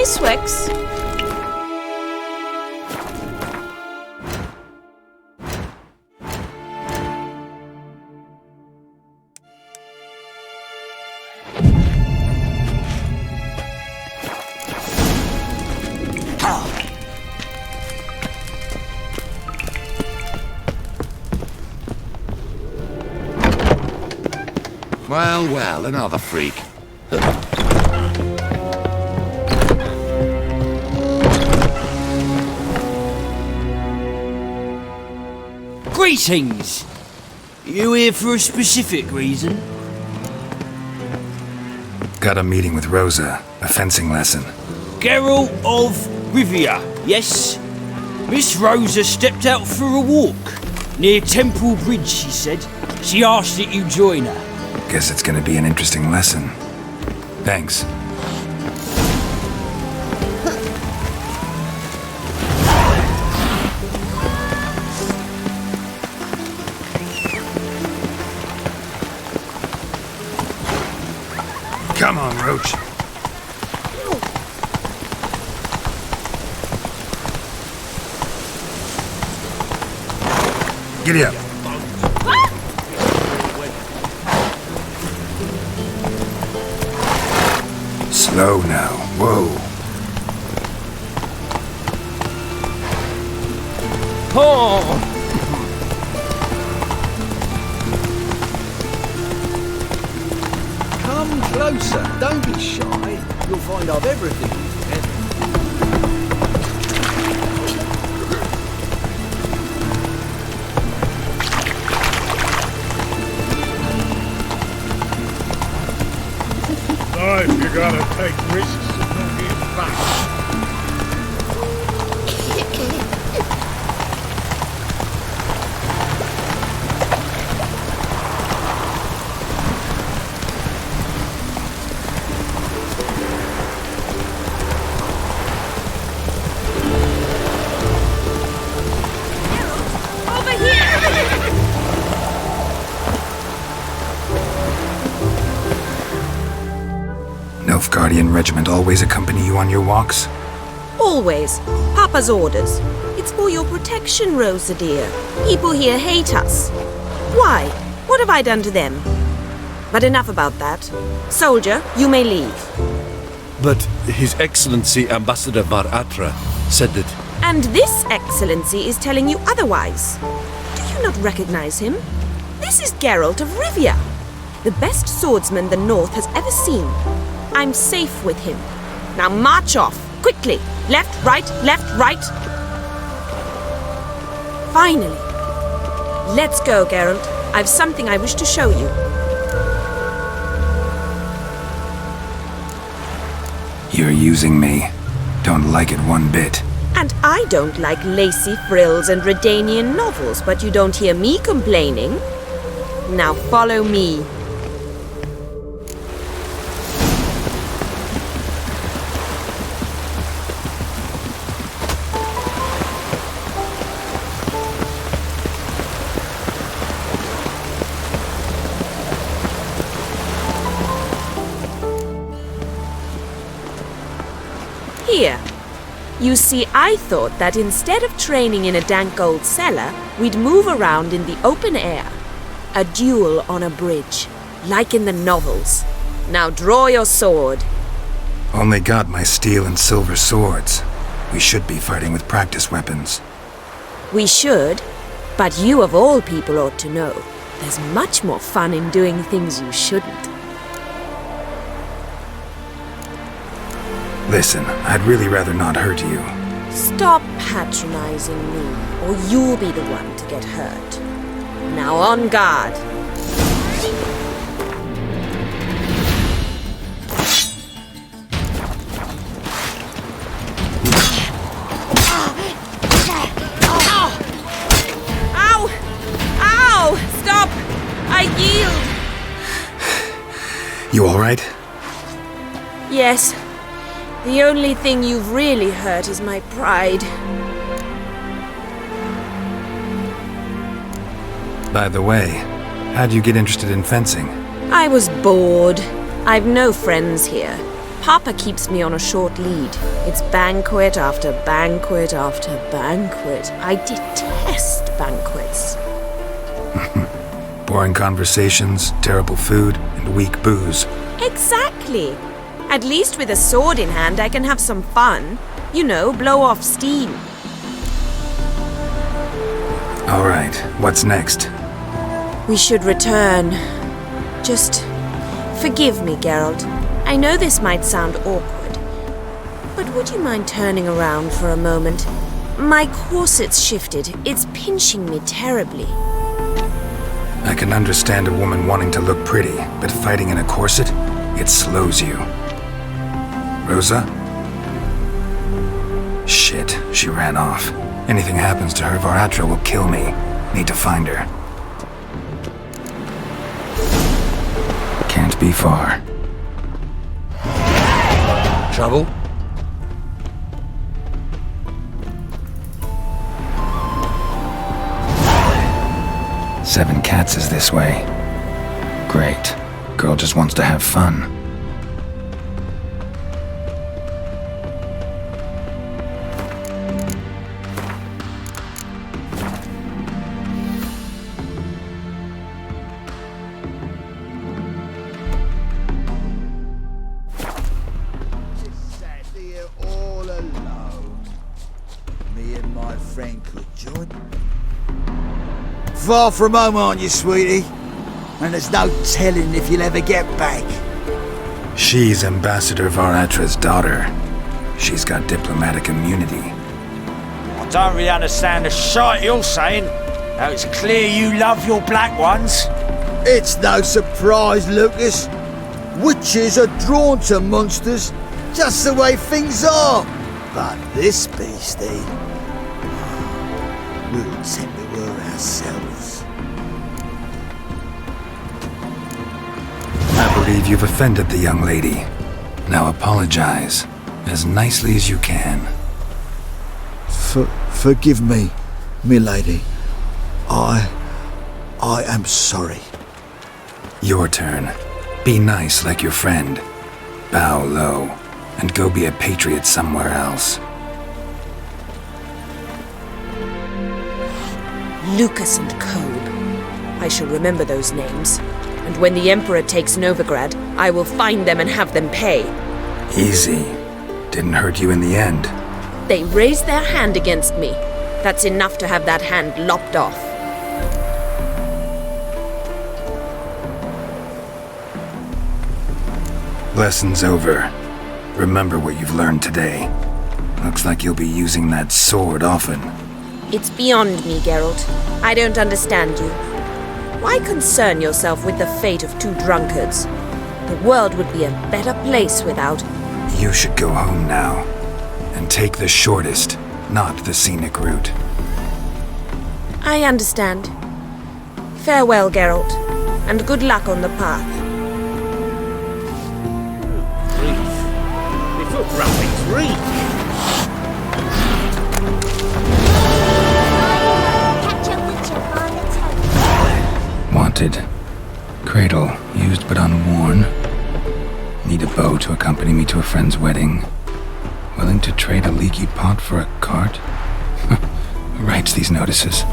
nice, Wex. Well, well, another freak. Greetings! You here for a specific reason? Got a meeting with Rosa, a fencing lesson. Geralt of Rivia, yes? Miss Rosa stepped out for a walk. Near Temple Bridge, she said. She asked that you join her. Guess it's gonna be an interesting lesson. Thanks. Come on, Roach. Giddy up. Slow now. Whoa. Oh! Come closer. Don't be shy. You'll find I've everything you can. Life, you gotta take risks and not get back. Over here! Nilfgaardian regiment always accompany you on your walks? Always. Papa's orders. It's for your protection, Rosa dear. People here hate us. Why? What have I done to them? But enough about that. Soldier, you may leave. But His Excellency Ambassador Var Atra said that... And this excellency is telling you otherwise. Do you not recognize him? This is Geralt of Rivia, the best swordsman the North has ever seen. I'm safe with him. Now march off, quickly. Left, right, Finally. Let's go, Geralt. I've something I wish to show you. You're using me. Don't like it one bit. And I don't like lacy frills and Redanian novels, but you don't hear me complaining. Now follow me. Here. You see, I thought that instead of training in a dank old cellar, we'd move around in the open air. A duel on a bridge, like in the novels. Now draw your sword. Only got my steel and silver swords. We should be fighting with practice weapons. We should, but you of all people ought to know. There's much more fun in doing things you shouldn't. Listen, I'd really rather not hurt you. Stop patronizing me, or you'll be the one to get hurt. Now on guard. Ow! Ow! Stop! I yield! You alright? Yes. The only thing you've really hurt is my pride. By the way, how'd you get interested in fencing? I was bored. I've no friends here. Papa keeps me on a short lead. It's banquet after banquet after banquet. I detest banquets. Boring conversations, terrible food, and weak booze. Exactly. At least with a sword in hand, I can have some fun. You know, blow off steam. All right, what's next? We should return. Just forgive me, Geralt. I know this might sound awkward, but would you mind turning around for a moment? My corset's shifted. It's pinching me terribly. I can understand a woman wanting to look pretty, but fighting in a corset, it slows you. Rosa? Shit, she ran off. Anything happens to her, Varatra will kill me. Need to find her. Can't be far. Trouble? Seven Cats is this way. Great. Girl just wants to have fun. Sat here all alone. Me and my friend could join. Far from home, aren't you, sweetie? And there's no telling if you'll ever get back. She's Ambassador Varatra's daughter. She's got diplomatic immunity. I don't really understand the shite you're saying. Now it's clear you love your black ones. It's no surprise, Lucas. Witches are drawn to monsters, just the way things are. But this beastie, we'll tend to her ourselves. I believe you've offended the young lady. Now apologize, as nicely as you can. Forgive me, milady. I am sorry. Your turn. Be nice like your friend. Bow low, and go be a patriot somewhere else. Lucas and Kolb. I shall remember those names. And when the Emperor takes Novigrad, I will find them and have them pay. Easy. Didn't hurt you in the end. They raised their hand against me. That's enough to have that hand lopped off. Lesson's over. Remember what you've learned today. Looks like you'll be using that sword often. It's beyond me, Geralt. I don't understand you. Why concern yourself with the fate of two drunkards? The world would be a better place without... You should go home now. And take the shortest, not the scenic route. I understand. Farewell, Geralt. And good luck on the path. My foot rubbing's reek. Catch a witcher on the toe. Wanted. Cradle, used but unworn. Need a bow to accompany me to a friend's wedding. Willing to trade a leaky pot for a cart? Who writes these notices?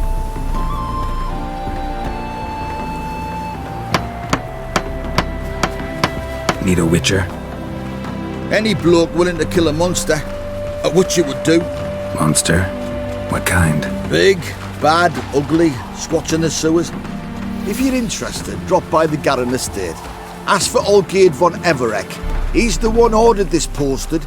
Need a witcher? Any bloke willing to kill a monster, a witcher would do. Monster? What kind? Big, bad, ugly, squats in the sewers. If you're interested, drop by the Garren estate. Ask for Olgierd von Everek. He's the one ordered this posted.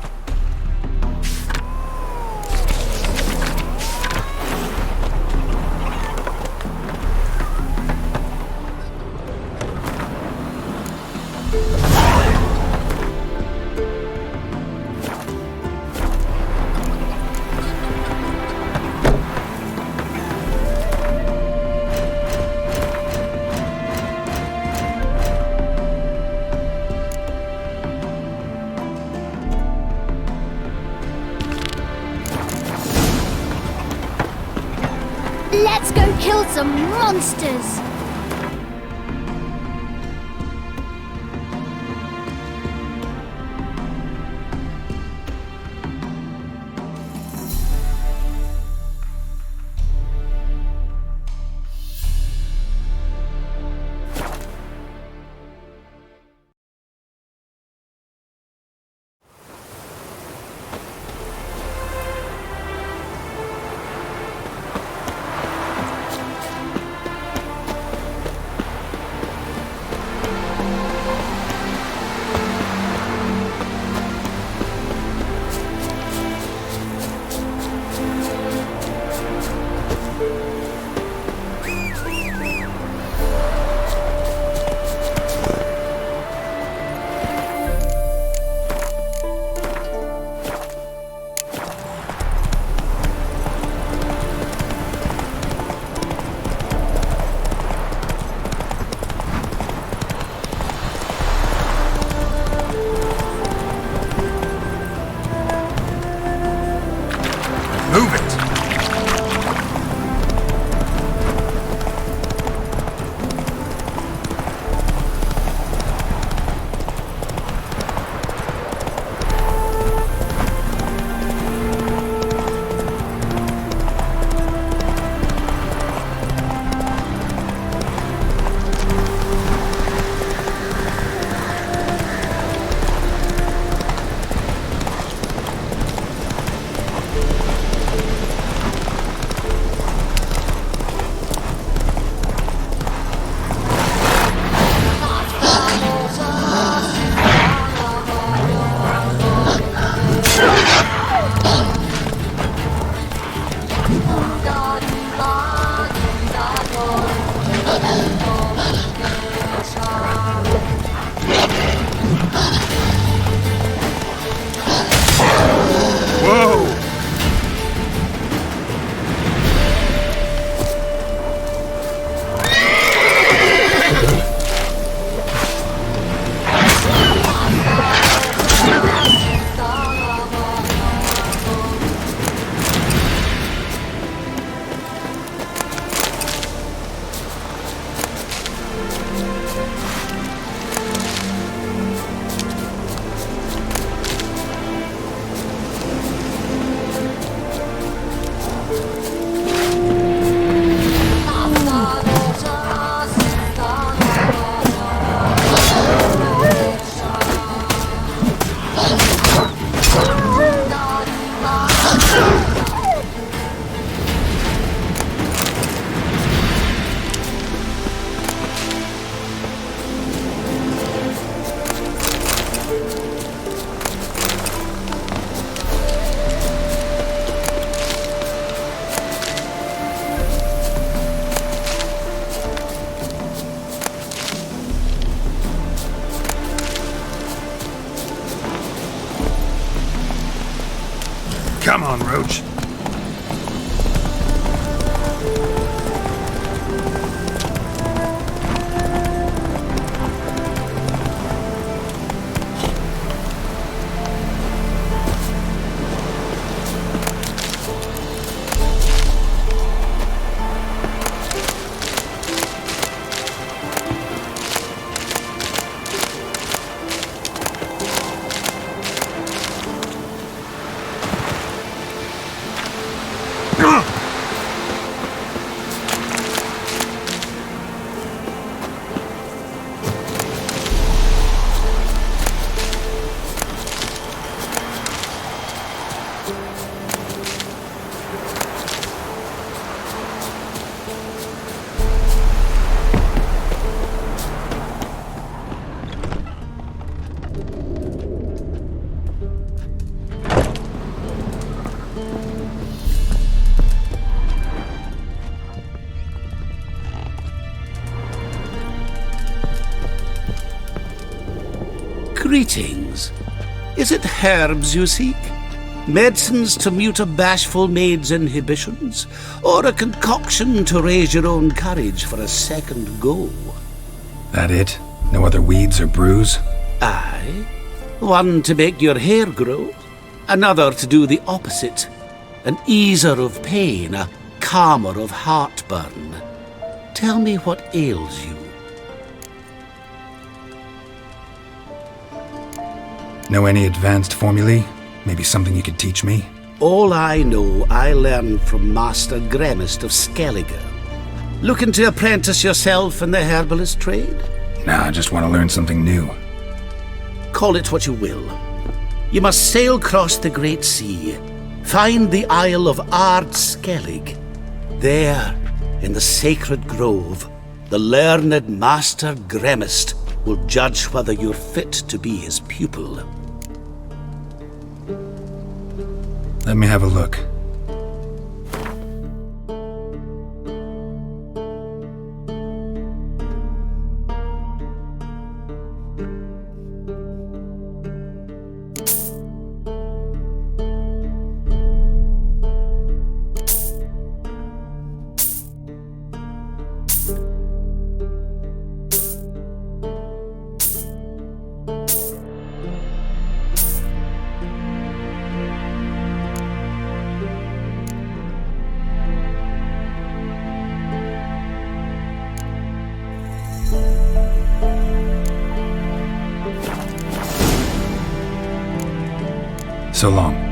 Let's go kill some monsters! Move it! Come on, Roach. Greetings. Is it herbs you seek? Medicines to mute a bashful maid's inhibitions? Or a concoction to raise your own courage for a second go? That it? No other weeds or brews? Aye. One to make your hair grow, another to do the opposite. An easer of pain, a calmer of heartburn. Tell me what ails you. Know any advanced formulae? Maybe something you could teach me? All I know I learned from Master Gremist of Skellige. Looking to apprentice yourself in the herbalist trade? Nah, I just want to learn something new. Call it what you will. You must sail across the great sea, find the Isle of Ard Skellig. There, in the sacred grove, the learned Master Gremist will judge whether you're fit to be his pupil. Let me have a look. So long.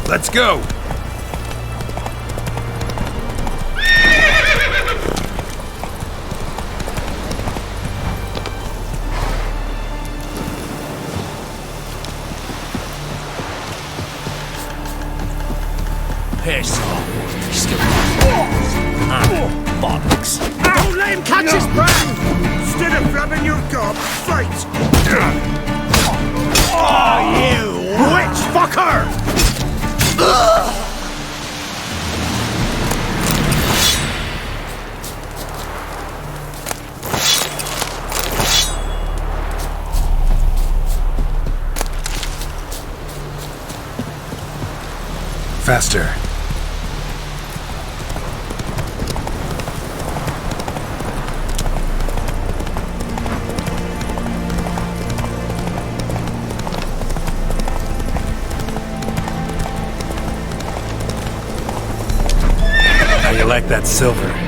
Let's go! Piss off. Still bollocks. Don't let him catch his breath! Instead of flapping your gob, fight! Oh, you witch fucker! Faster. How you like that silver?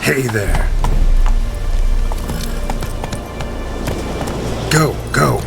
Hey there. Go, go.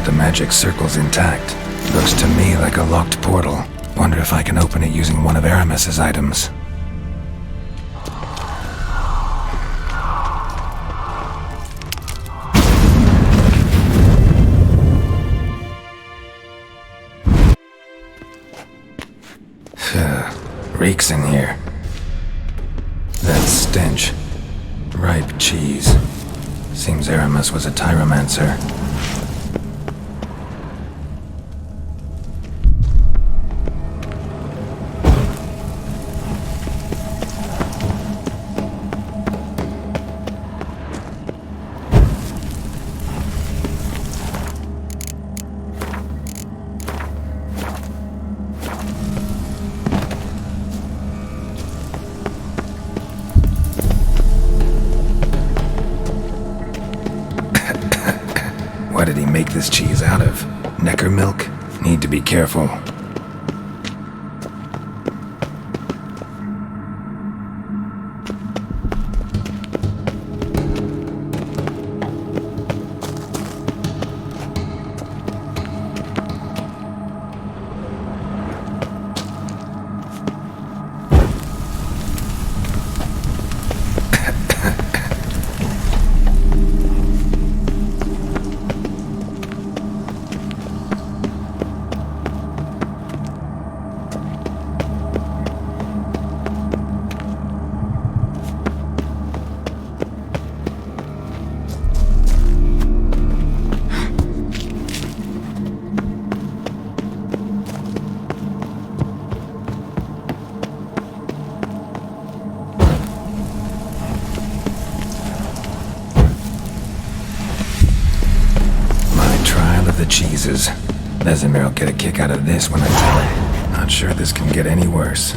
the magic circle's intact. Looks to me like a locked portal. Wonder if I can open it using one of Aramis's items. Reeks in here. That stench. Ripe cheese. Seems Aramis was a tyromancer. What did he make this cheese out of? Necker milk? Need to be careful. The cheeses. Vesemir will get a kick out of this when I tell her. Not sure this can get any worse.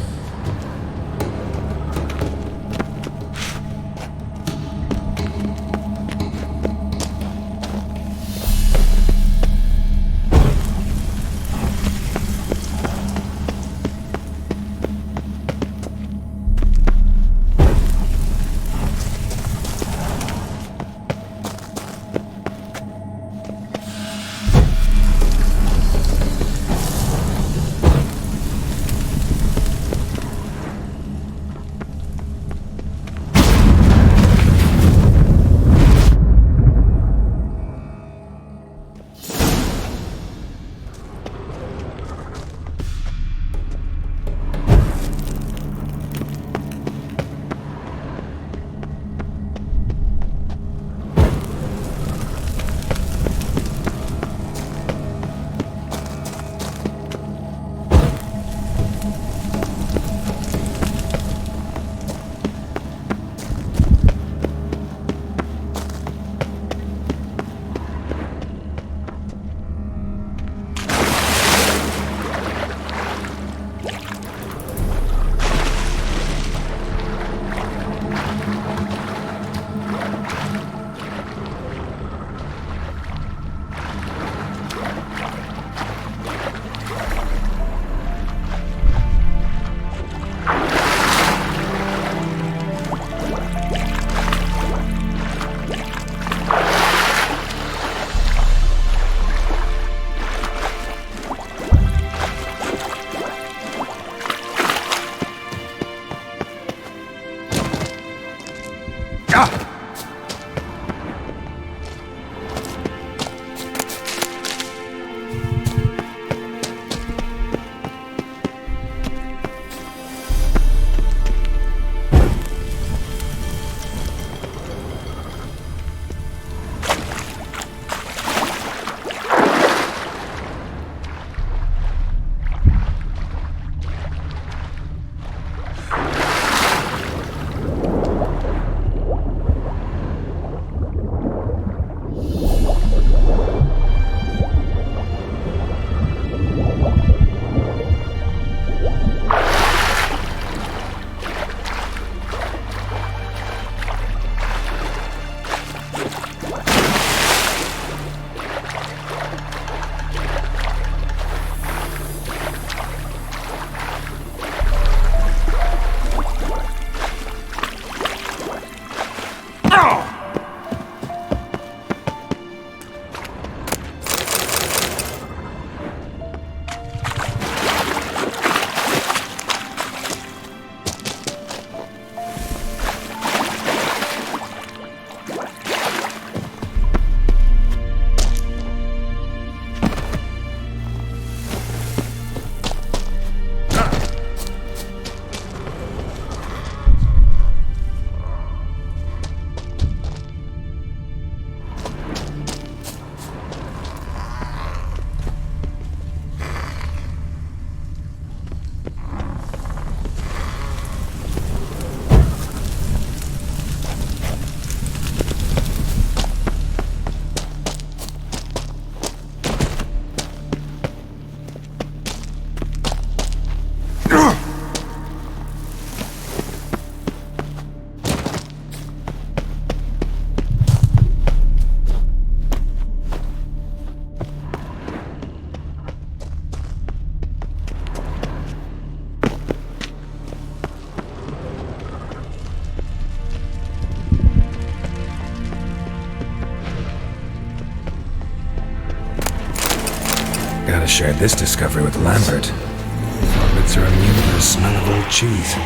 Gotta share this discovery with Lambert. Hobbits are immune to the smell of old cheese.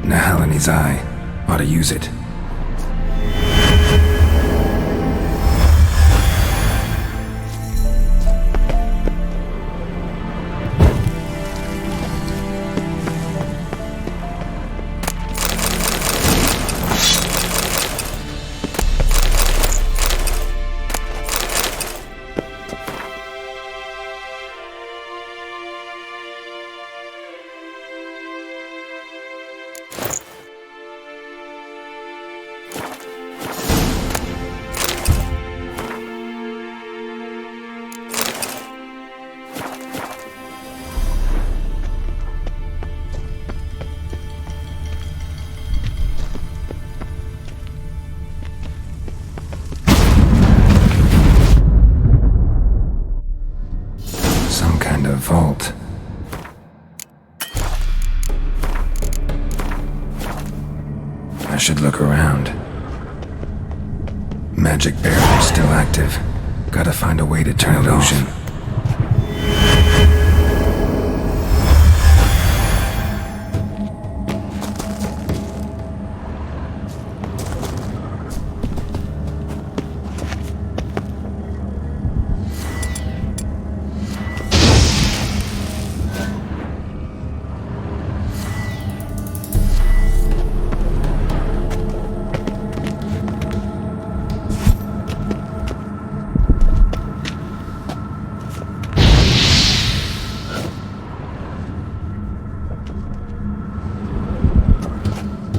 Nahal in his eye. Ought to use it. Some kind of vault. I should look around. Magic barrier still active. Gotta find a way to turn it off.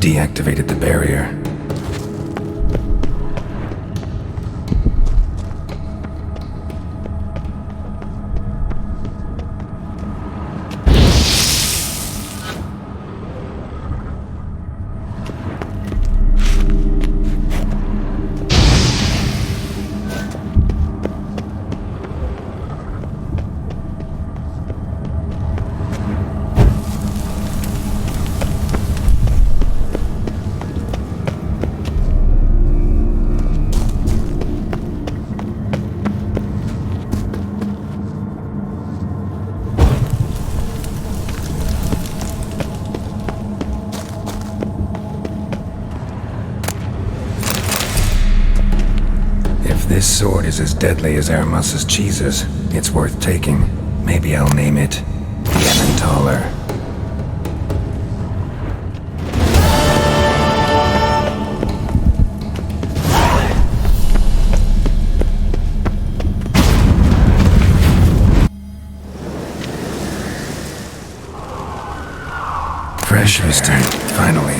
Deactivated the barrier. This sword is as deadly as Aramus's cheeses. It's worth taking. Maybe I'll name it the Emmentaler. Fresh this time, finally.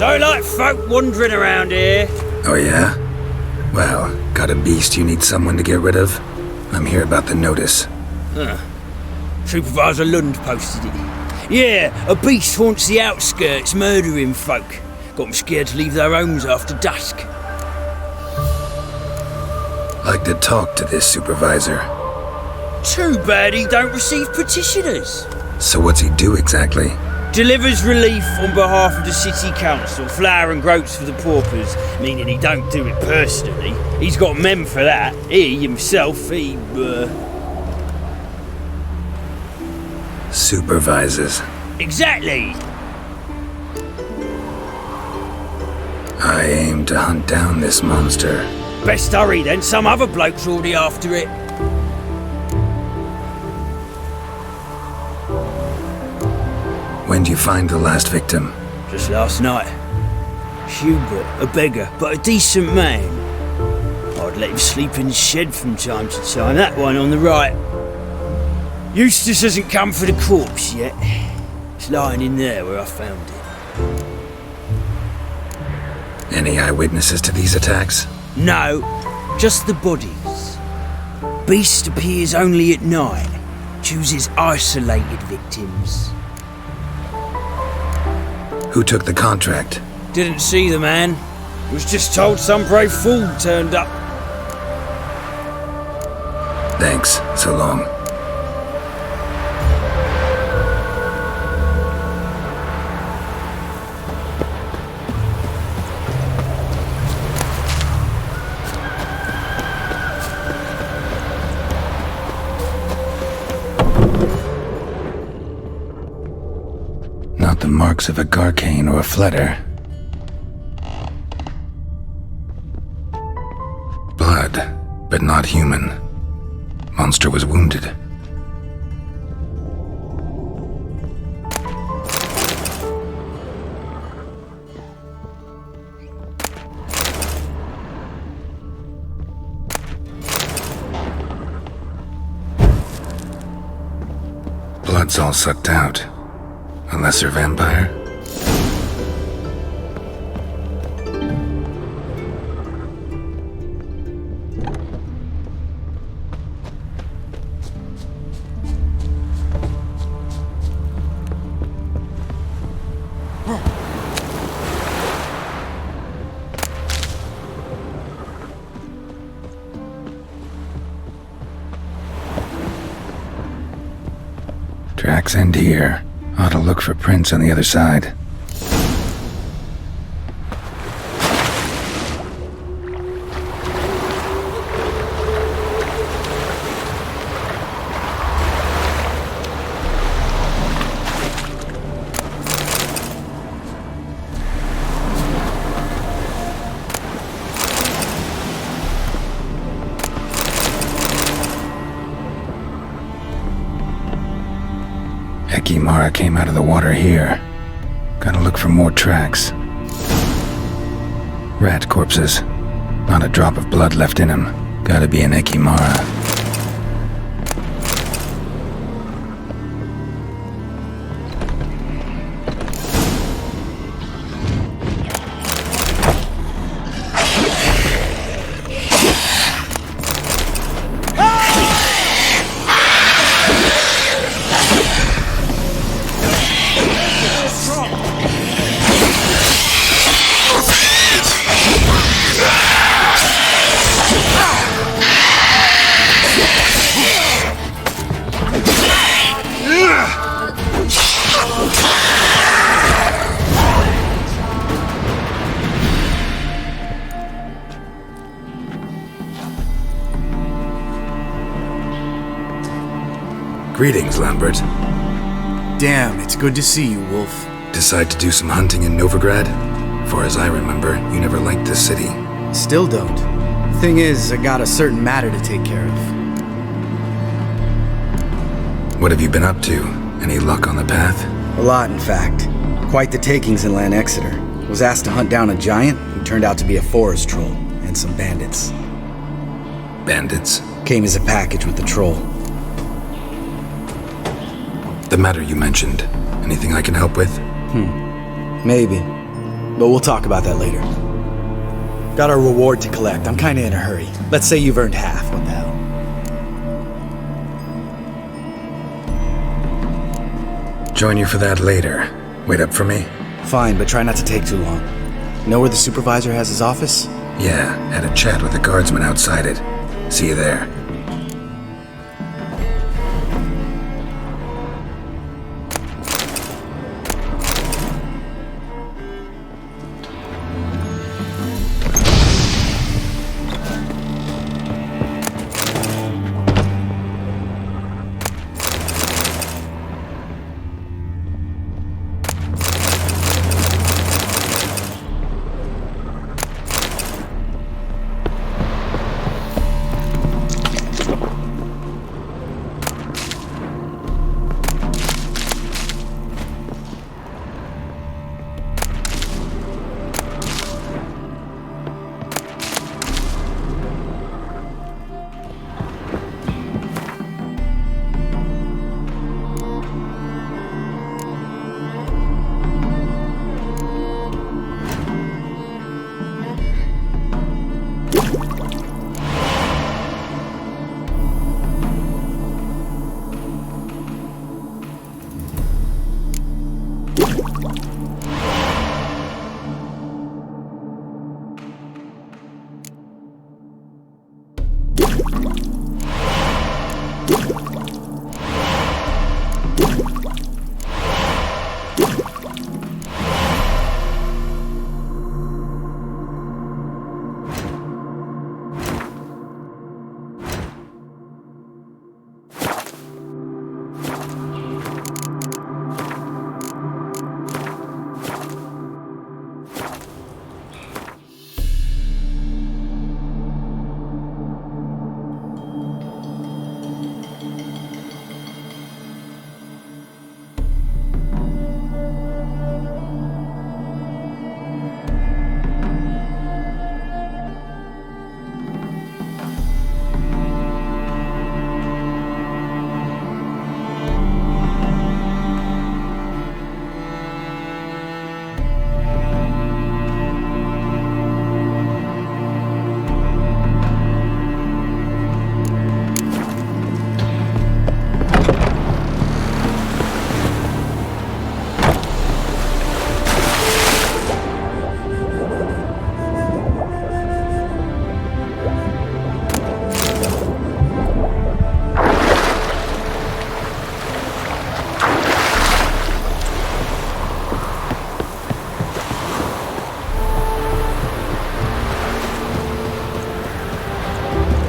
Don't like folk wandering around here. Oh yeah? Well, got a beast you need someone to get rid of? I'm here about the notice. Supervisor Lund posted it. Yeah, a beast haunts the outskirts, murdering folk. Got them scared to leave their homes after dusk. Like to talk to this supervisor. Too bad he don't receive petitioners. So what's he do exactly? Delivers relief on behalf of the city council, flour and groats for the paupers, meaning he don't do it personally. He's got men for that. He, himself, Supervises. Exactly! I aim to hunt down this monster. Best hurry then, some other bloke's already after it. When do you find the last victim? Just last night. Hubert, a beggar, but a decent man. I'd let him sleep in the shed from time to time, that one on the right. Eustace hasn't come for the corpse yet. It's lying in there where I found it. Any eyewitnesses to these attacks? No, just the bodies. Beast appears only at night. Chooses isolated victims. Who took the contract? Didn't see the man. Was just told some brave fool turned up. Thanks, so long. Not the marks of a Garcane or a Fletter. Blood, but not human. Monster was wounded. Blood's all sucked out. A lesser vampire? Tracks end here. Ought to look for prints on the other side. Ekimara came out of the water here. Gotta look for more tracks. Rat corpses. Not a drop of blood left in them. Gotta be an Ekimara. Greetings, Lambert. Damn, it's good to see you, Wolf. Decide to do some hunting in Novigrad? Far as I remember, you never liked this city. Still don't. Thing is, I got a certain matter to take care of. What have you been up to? Any luck on the path? A lot, in fact. Quite the takings in Lan Exeter. Was asked to hunt down a giant who turned out to be a forest troll, and some bandits. Bandits? Came as a package with the troll. The matter you mentioned. Anything I can help with? Maybe. but we'll talk about that later. Got our reward to collect. I'm kinda in a hurry. Let's say you've earned half. What the hell? Join you for that later. Wait up for me? Fine, but try not to take too long. Know where the supervisor has his office? Yeah, had a chat with the guardsman outside it. See you there.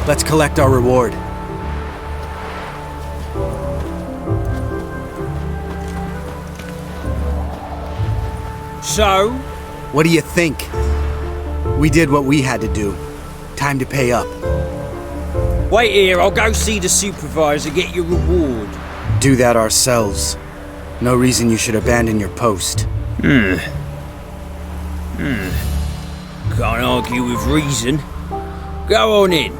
Let's collect our reward. So? What do you think? We did what we had to do. Time to pay up. Wait here, I'll go see the supervisor, get your reward. Do that ourselves. No reason you should abandon your post. Can't argue with reason. Go on in.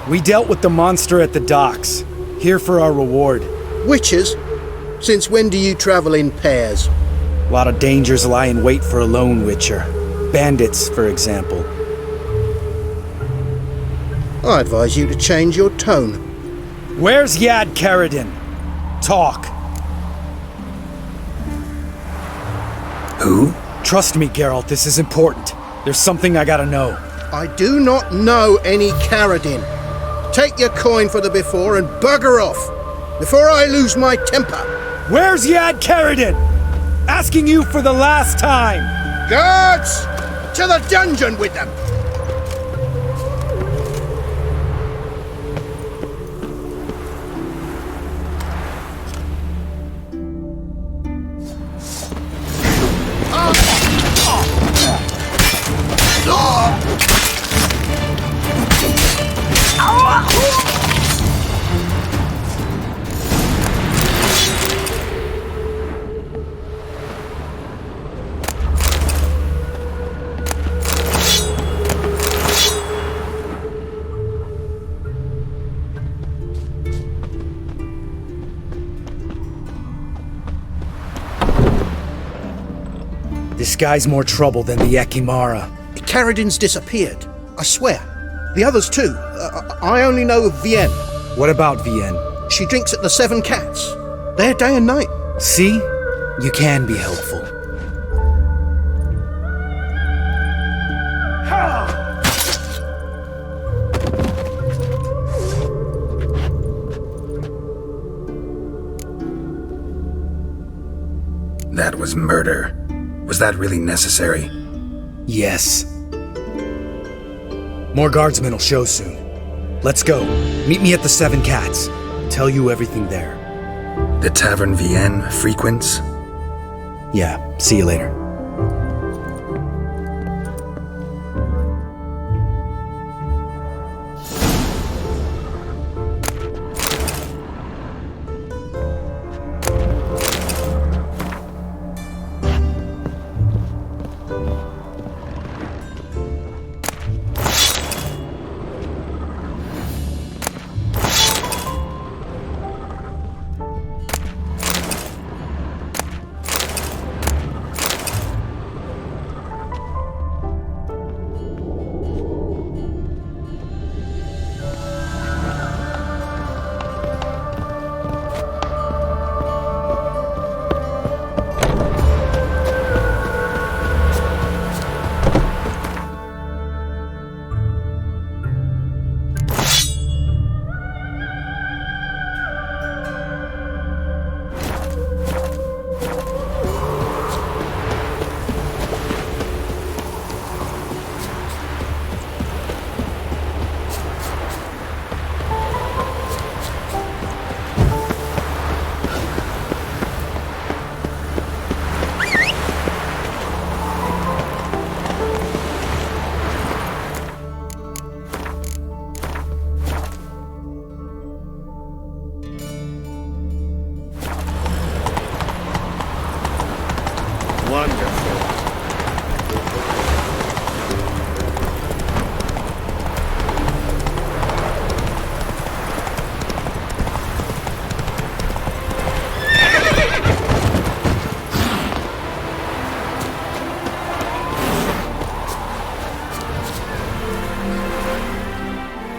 We dealt with the monster at the docks. Here for our reward. Witches? Since when do you travel in pairs? A lot of dangers lie in wait for a lone witcher. Bandits, for example. I advise you to change your tone. Where's Yad Karadin? Talk. Who? Trust me, Geralt, this is important. There's something I gotta know. I do not know any Karadin. Take your coin for the before and bugger off, before I lose my temper. Where's Yad Karadin? Asking you for the last time. Guards! To the dungeon with them! guy's more trouble than the Ekimara. Caradin's disappeared. I swear. The others too. I only know of Vienne. What about Vienne? She drinks at the Seven Cats. There day and night. See? You can be helpful. That was murder. Was that really necessary? Yes. More guardsmen will show soon. Let's go. Meet me at the Seven Cats. Tell you everything there. The Tavern Vienne frequents? Yeah, see you later.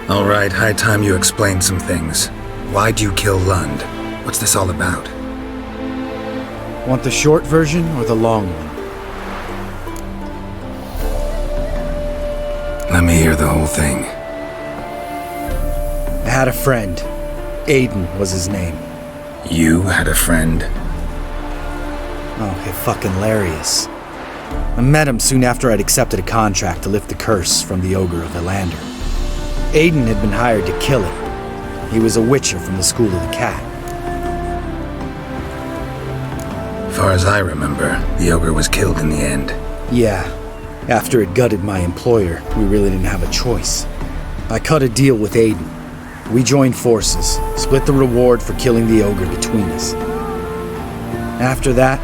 All right, high time you explain some things. Why'd you kill Lund? What's this all about? Want the short version or the long one? Let me hear the whole thing. I had a friend. Aiden was his name. You had a friend? Oh, fucking hilarious. I met him soon after I'd accepted a contract to lift the curse from the Ogre of Elander. Aiden had been hired to kill him. He was a witcher from the School of the Cat. Far as I remember, the ogre was killed in the end. Yeah. After it gutted my employer, we really didn't have a choice. I cut a deal with Aiden. We joined forces, split the reward for killing the ogre between us. After that,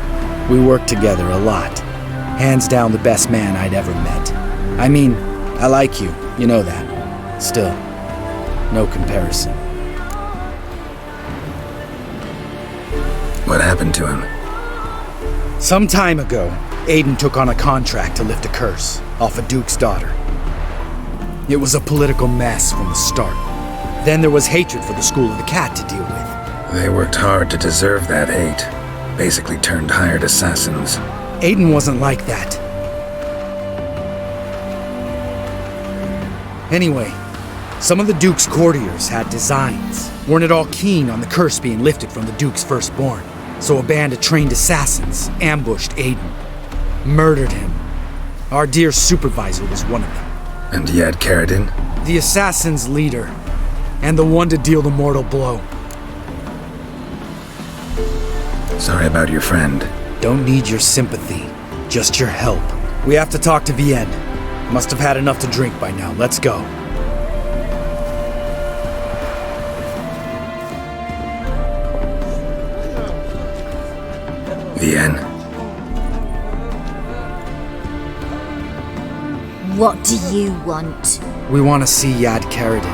we worked together a lot. Hands down the best man I'd ever met. I mean, I like you, you know that. Still, no comparison. What happened to him? Some time ago, Aiden took on a contract to lift a curse off a duke's daughter. It was a political mess from the start. Then there was hatred for the School of the Cat to deal with. They worked hard to deserve that hate. Basically turned hired assassins. Aiden wasn't like that. Anyway, some of the Duke's courtiers had designs. Weren't at all keen on the curse being lifted from the Duke's firstborn. So a band of trained assassins ambushed Aiden. Murdered him. Our dear supervisor was one of them. And you had Caradin? The assassin's leader. And the one to deal the mortal blow. Sorry about your friend. Don't need your sympathy. Just your help. We have to talk to Vienne. Must have had enough to drink by now. Let's go. Vienne. What do you want? We want to see Yad Caradin.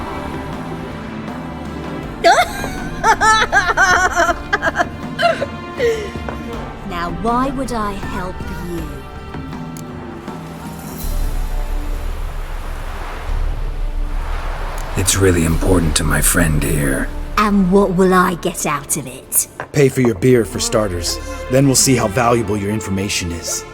Now, why would I help you? It's really important to my friend here. And what will I get out of it? Pay for your beer, for starters. Then we'll see how valuable your information is.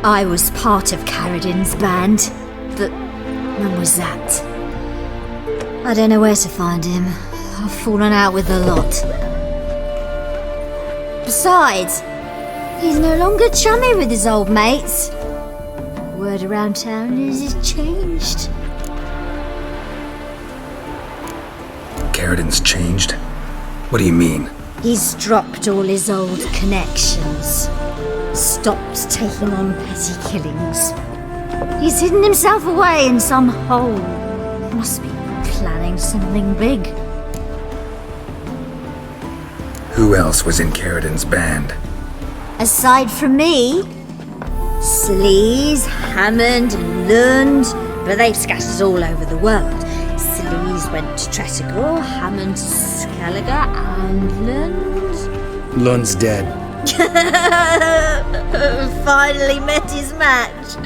I was part of Caradin's band, but when was that? I don't know where to find him. I've fallen out with a lot. Besides, he's no longer chummy with his old mates. Word around town is he's changed. Caradin's changed? What do you mean? He's dropped all his old connections. Stopped taking on petty killings. He's hidden himself away in some hole. Must be planning something big. Who else was in Caradin's band? Aside from me, Sleaze, Hammond, and Lund, but they've scattered all over the world. Sleaze went to Tretigor, Hammond to Skellige, and Lund... Lund's dead. Finally met his match.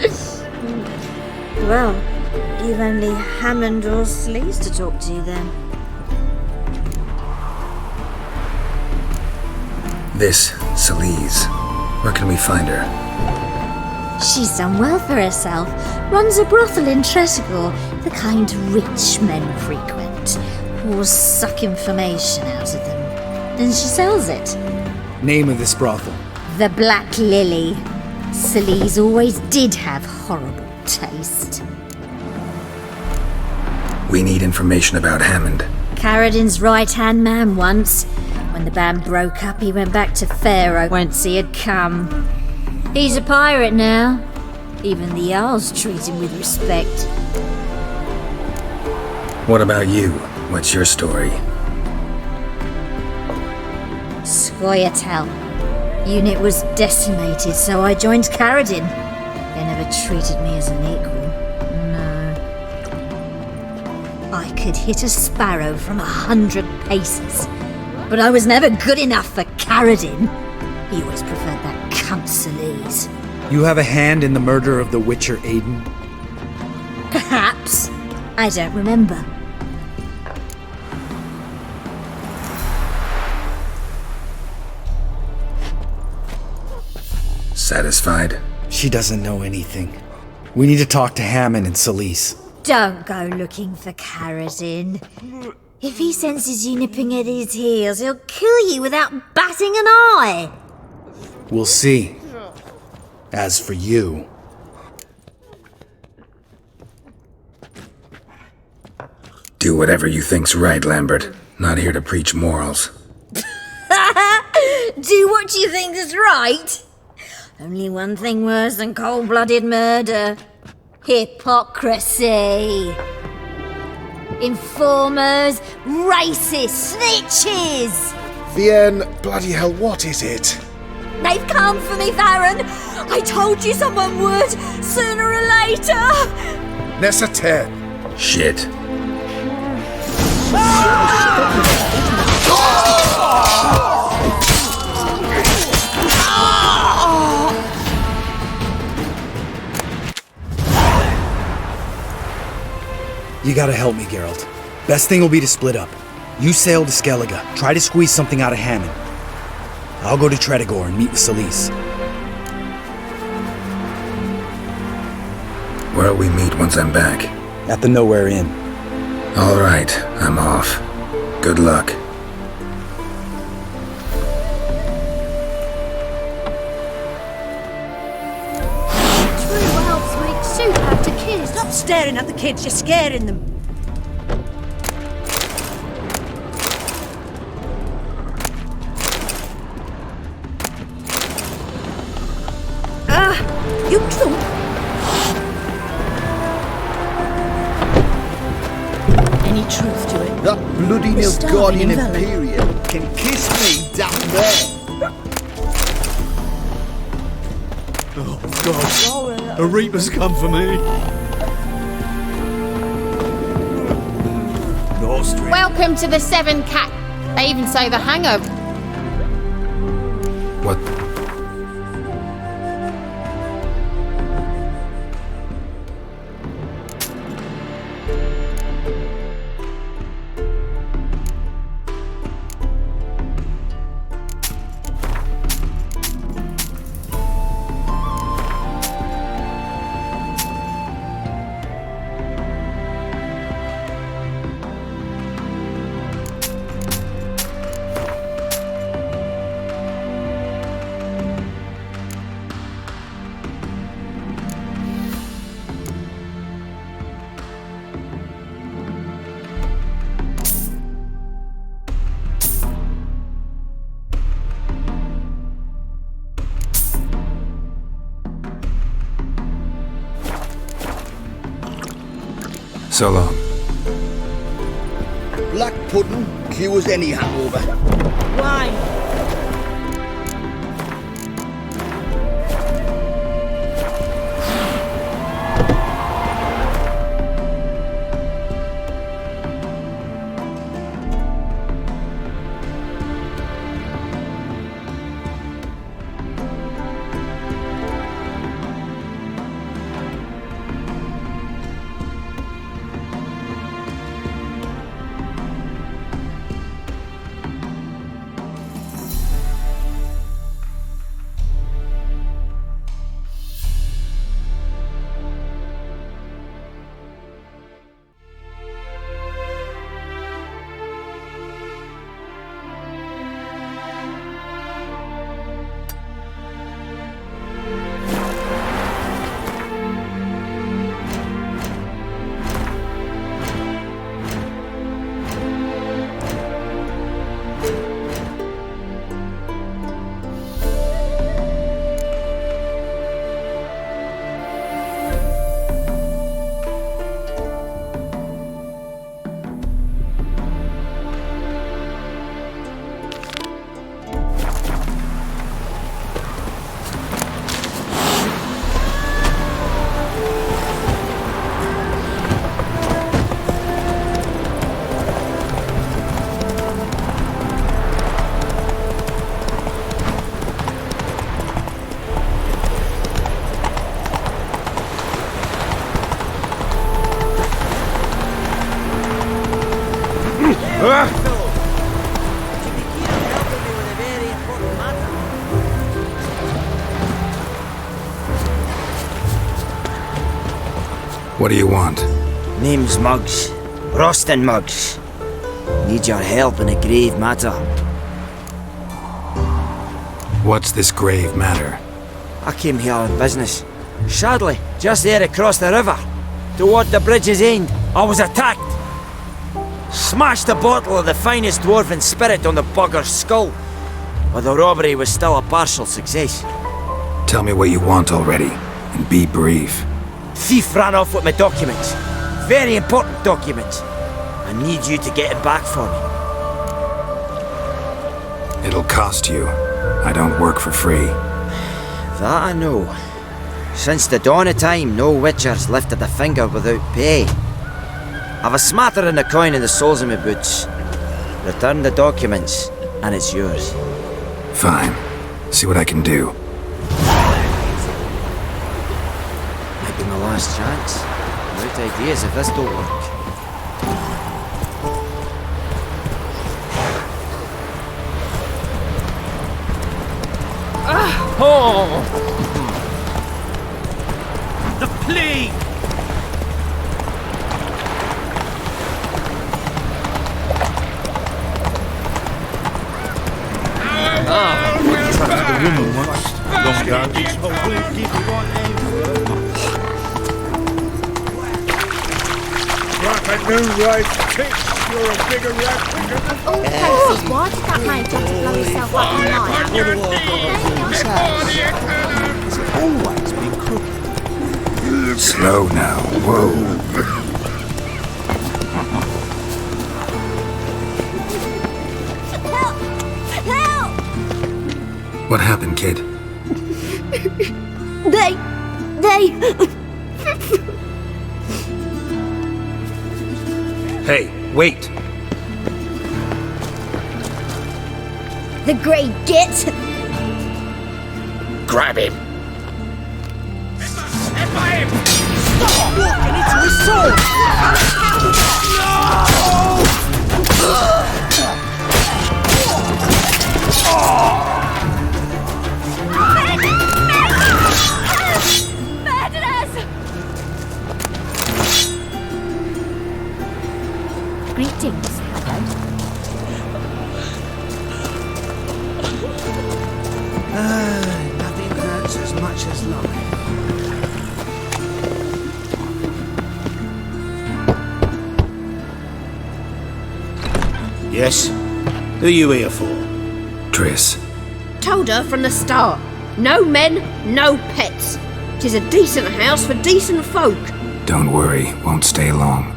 Well, you've only Hammond or Sleaze to talk to then. This Celise. Where can we find her? She's done well for herself. Runs a brothel in Tretigor, the kind rich men frequent. Whores suck information out of them. Then she sells it. Name of this brothel? The Black Lily. Sleaze always did have horrible taste. We need information about Hammond. Caradin's right-hand man once. When the band broke up, he went back to Pharaoh whence he had come. He's a pirate now. Even the Jarls treat him with respect. What about you? What's your story? Scoia'tael. Unit was decimated, so I joined Caradin. They never treated me as an equal. No. I could hit a sparrow from 100 paces, but I was never good enough for Caradin. He always preferred that cunt Sleaze. You have a hand in the murder of the Witcher Aiden? Perhaps. I don't remember. Satisfied? She doesn't know anything. We need to talk to Hammond and Celise. Don't go looking for Caradin. If he senses you nipping at his heels, he'll kill you without batting an eye. We'll see. As for you... Do whatever you think's right, Lambert. Not here to preach morals. Do what you think is right? Only one thing worse than cold-blooded murder. Hypocrisy. Informers, racists, snitches. Vienne, bloody hell, what is it? They've come for me, Farron. I told you someone would, sooner or later. Nessa Ted. Shit. You gotta help me, Geralt. Best thing will be to split up. You sail to Skellige, try to squeeze something out of Hammond. I'll go to Tretigor and meet with Celise. Where'll we meet once I'm back? At the Nowhere Inn. All right, I'm off. Good luck. True elves make soup out of kids. Stop staring at the kids, you're scaring them. You drunk? Any truth to it? That bloody We're starving Nilfgaardian in Velen. Imperium can kiss me down there. Oh, God. A Reaper's come for me. Welcome to the Seven Cat. They even say the hangover. What? So long. Black pudding cures any hangover. Why? What do you want? Name's Muggs. Rostin Muggs. Need your help in a grave matter. What's this grave matter? I came here on business. Sadly, just there across the river, toward the bridge's end, I was attacked. Smashed a bottle of the finest dwarven spirit on the bugger's skull, but the robbery was still a partial success. Tell me what you want already, and be brief. Thief ran off with my documents. Very important documents. I need you to get it back for me. It'll cost you. I don't work for free. That I know. Since the dawn of time, no witcher's lifted a finger without pay. I've a smattering of coin in the soles of my boots. Return the documents, and it's yours. Fine. See what I can do. Might be my last chance. I'm out of ideas if this don't work. Oh! The plague! The woman once. Long garbage. Right, you're a bigger rat. Oh, Casey, why did that man just blow himself up in Always been crooked. Slow now. Whoa. Help! What happened, kid? They... Hey, wait! The Grey Git! grab him. Stop walking into his sword! Greetings, Haggard. Nothing hurts as much as love. Yes? Who are you here for? Triss. Told her from the start. No men, no pets. 'Tis a decent house for decent folk. Don't worry, won't stay long.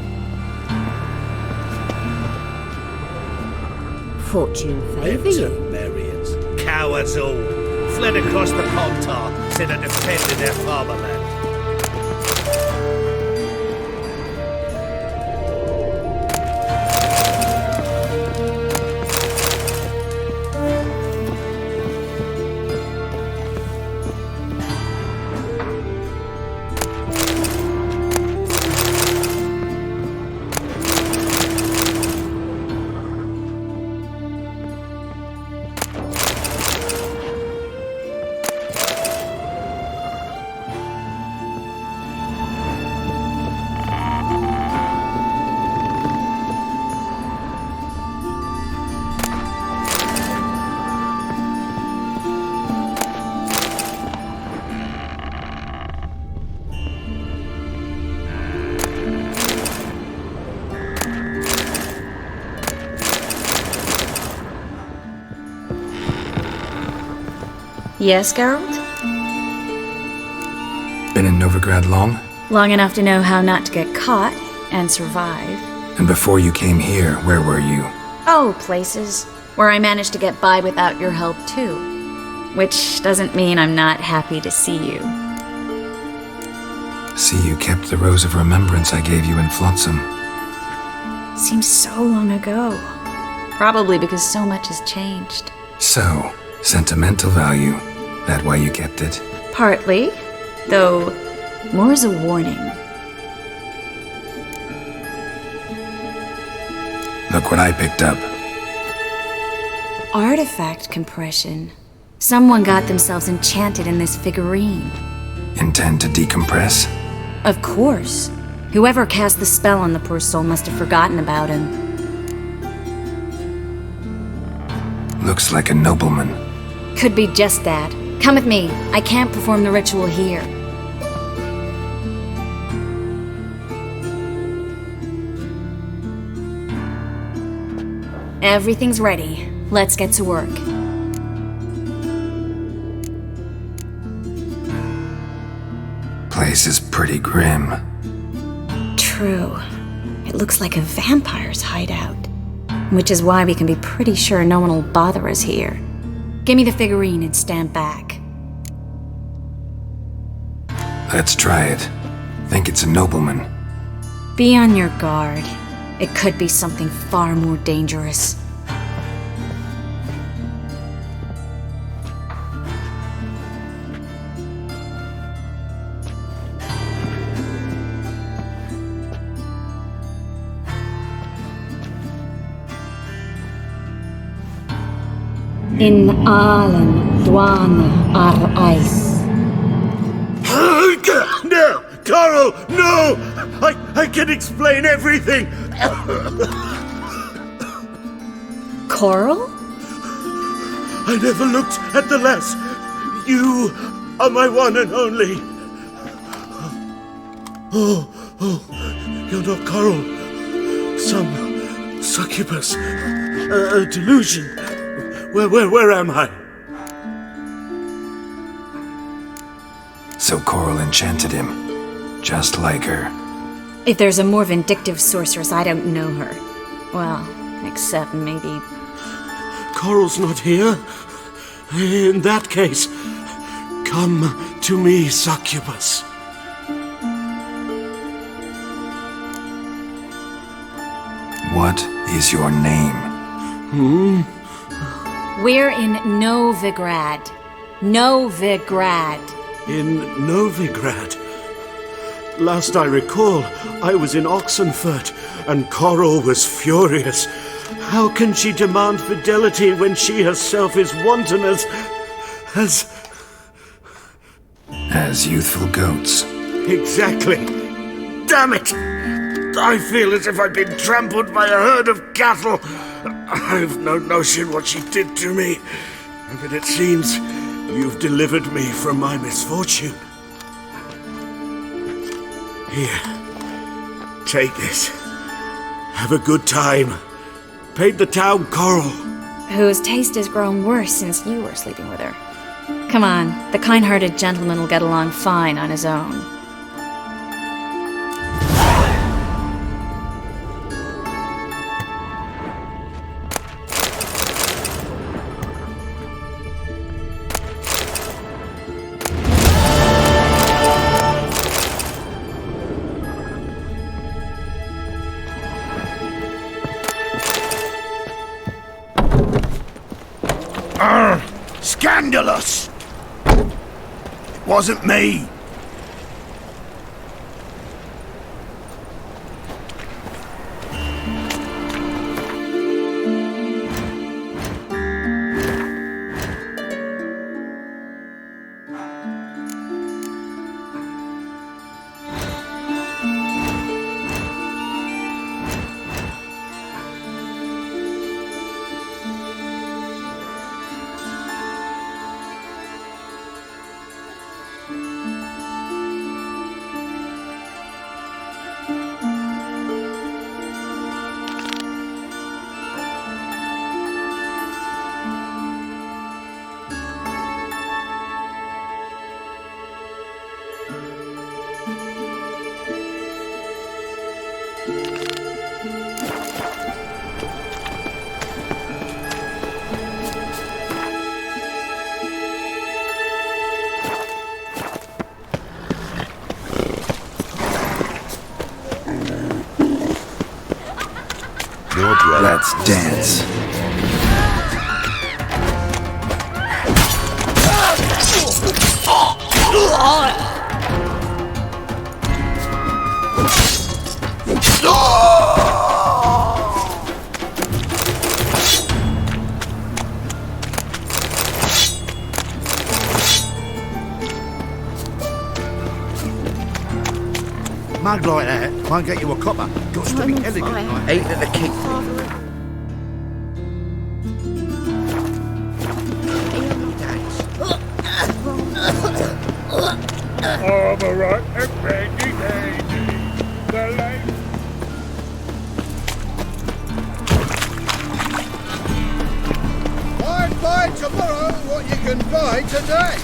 Fortune favour you. Marians. Cowards all. Fled across the Pontar instead of defending their fatherland. Yes, Geralt? Been in Novigrad long? Long enough to know how not to get caught and survive. And before you came here, where were you? Oh, places where I managed to get by without your help, too. Which doesn't mean I'm not happy to see you. See, you kept the rose of remembrance I gave you in Flotsam. Seems so long ago. Probably because so much has changed. So, sentimental value. That why you kept it? Partly, though more as a warning. Look what I picked up. Artifact compression. Someone got themselves enchanted in this figurine. Intend to decompress? Of course. Whoever cast the spell on the poor soul must have forgotten about him. Looks like a nobleman. Could be just that. Come with me. I can't perform the ritual here. Everything's ready. Let's get to work. Place is pretty grim. True. It looks like a vampire's hideout. Which is why we can be pretty sure no one will bother us here. Give me the figurine and stand back. Let's try it. Think it's a nobleman. Be on your guard. It could be something far more dangerous. In Alan Dwana ar Ice. No! Carl, no! I can explain everything! Coral? I never looked at the lass. You are my one and only. Oh, you're not Coral. Some succubus. A delusion. Where am I? So Coral enchanted him. Just like her. If there's a more vindictive sorceress, I don't know her. Well, except maybe... Coral's not here. In that case, come to me, succubus. What is your name? We're in Novigrad. Novigrad. In Novigrad. Last I recall, I was in Oxenfurt, and Coral was furious. How can she demand fidelity when she herself is wanton as youthful goats. Exactly. Damn it! I feel as if I've been trampled by a herd of cattle. I've no notion what she did to me, but it seems you've delivered me from my misfortune. Here, take this. Have a good time. Paid the town Coral. Whose taste has grown worse since you were sleeping with her. Come on, the kind-hearted gentleman will get along fine on his own. Scandalous! It wasn't me. Let's dance. Mug like that won't get you a copper. Got to be elegant. Like. Ain't it the king? I'm a right and ready, the light. Buy tomorrow what you can buy today.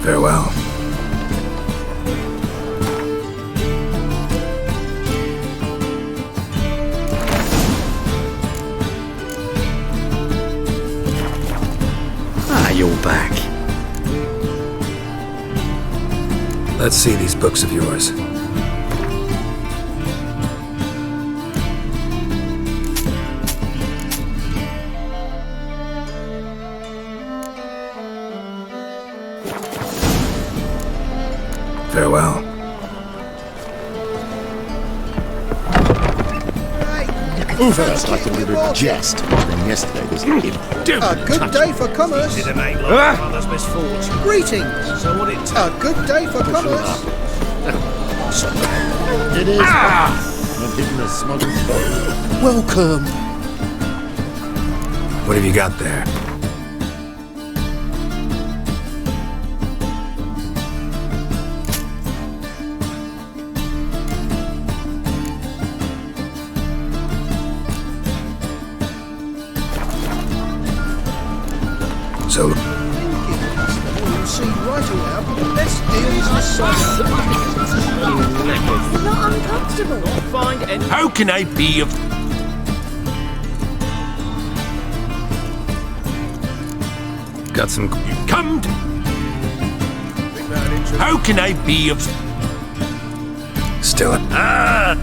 Farewell. Ah, you're back. Let's see these books of yours. Farewell. First, I thought it was a jest. Then yesterday was A good day for commerce. Did it make like mother's misfortune? Greetings. So what it A good day for commerce. It is. hidden a smuggled bottle. Welcome. What have you got there? So, You'll see right away I've got the best deals this side. Not uncomfortable. How can I be of... got some... You come to... How can I be of... Still... I...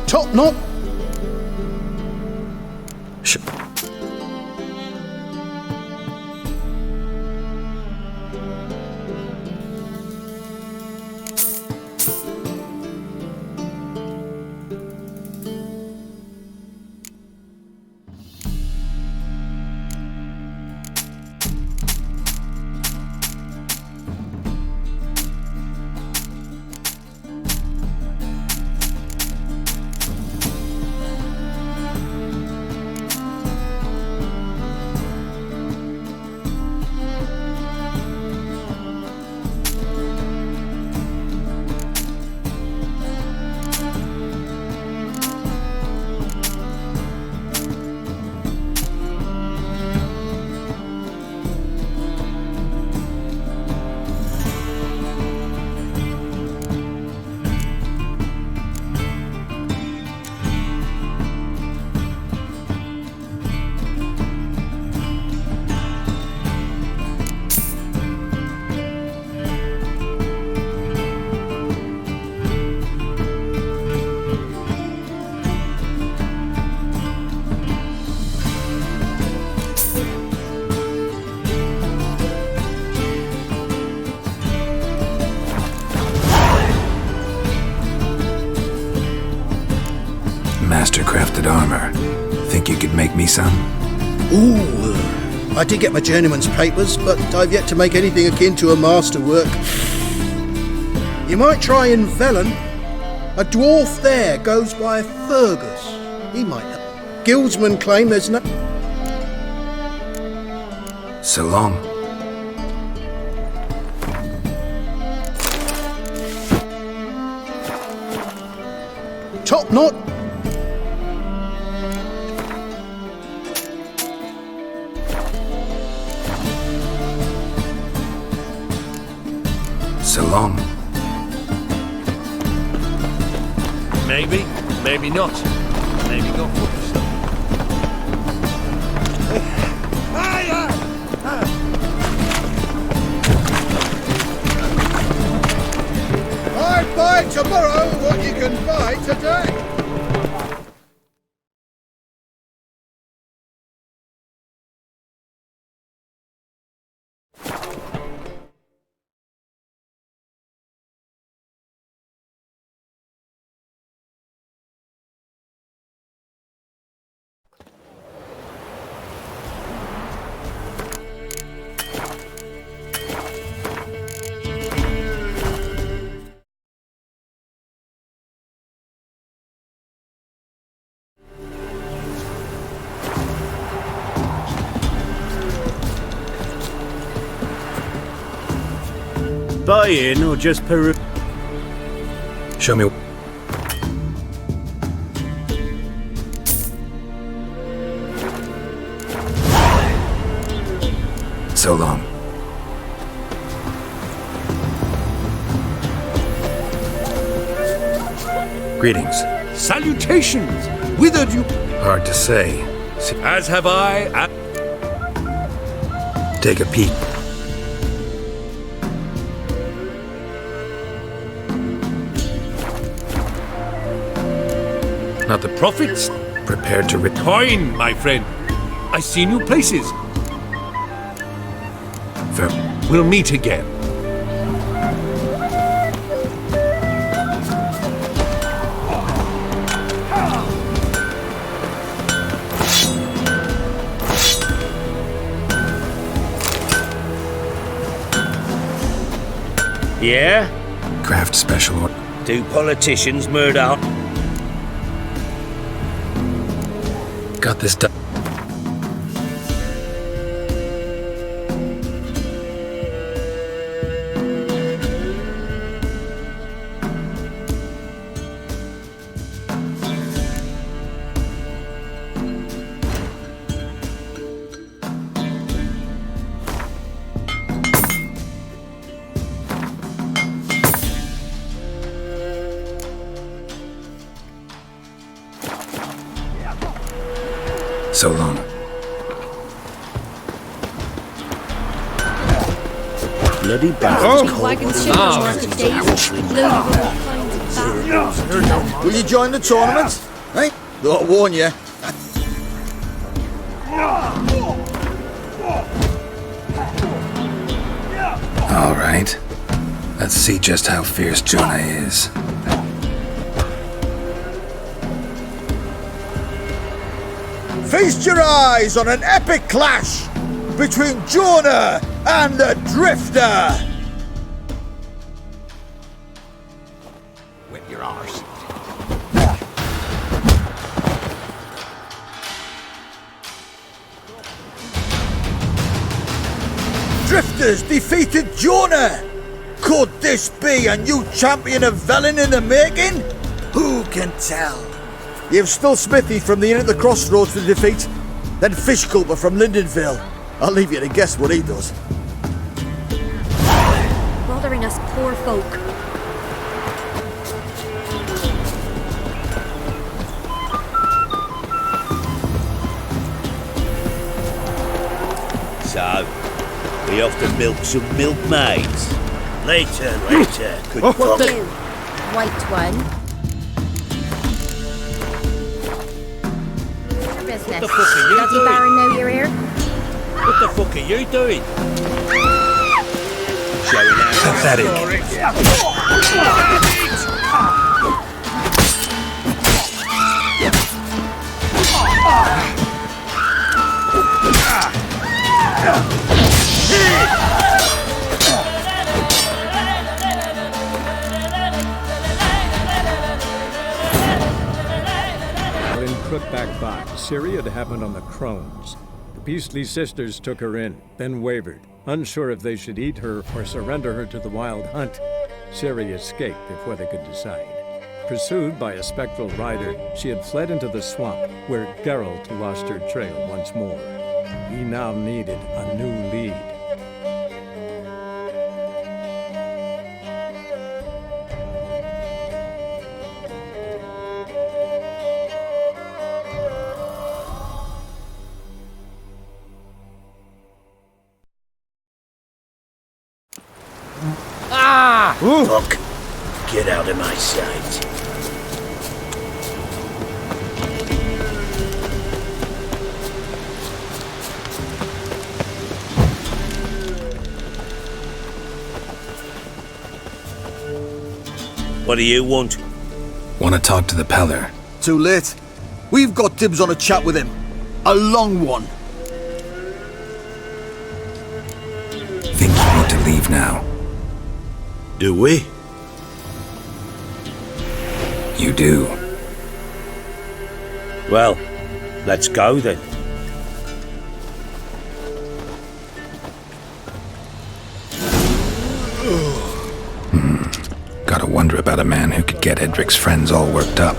Top knot. Master-crafted armor. Think you could make me some? Ooh, I did get my journeyman's papers, but I've yet to make anything akin to a masterwork. You might try in Velen. A dwarf there goes by Fergus. He might know. Guildsmen claim there's no... So long. Top knot. So long. Maybe, maybe not. Maybe go first. I'd buy tomorrow what you can buy today. Buy in or just Peru? Show me... So long. Greetings. Salutations! Whither do you... Hard to say. As have I... Take a peek. Not the profits? Prepared to Coin, my friend. I see new places. Fair. We'll meet again. Yeah? Craft special order. Do politicians murder? Got this done. So long. Bloody bastards. Will you join the tournament? Hey, thought I'd warn you. All right. Let's see just how fierce Jonah is. Feast your eyes on an epic clash between Jonah and the Drifter. Whip your arse. Drifters defeated Jonah. Could this be a new champion of Velen in the making? Who can tell? You've still Smithy from the Inn at the Crossroads to defeat, then Fish Culper from Lindenville. I'll leave you to guess what he does. Bothering us poor folk. So, we off to milk some milkmaids. Later. Good What you? White one. What the fuck are you Does doing? Baron know you're here? What the fuck are you doing? Showing out. Pathetic. But in Crookback Bot, Ciri had happened on the Crones. The Beastly Sisters took her in, then wavered, unsure if they should eat her or surrender her to the Wild Hunt. Ciri escaped before they could decide. Pursued by a spectral rider, she had fled into the swamp, where Geralt lost her trail once more. He now needed a new lead. Fuck. Get out of my sight. What do you want? Want to talk to the Peller? Too late. We've got dibs on a chat with him. A long one. Think you need to leave now? Do we? You do. Well, let's go then. Gotta wonder about a man who could get Edric's friends all worked up.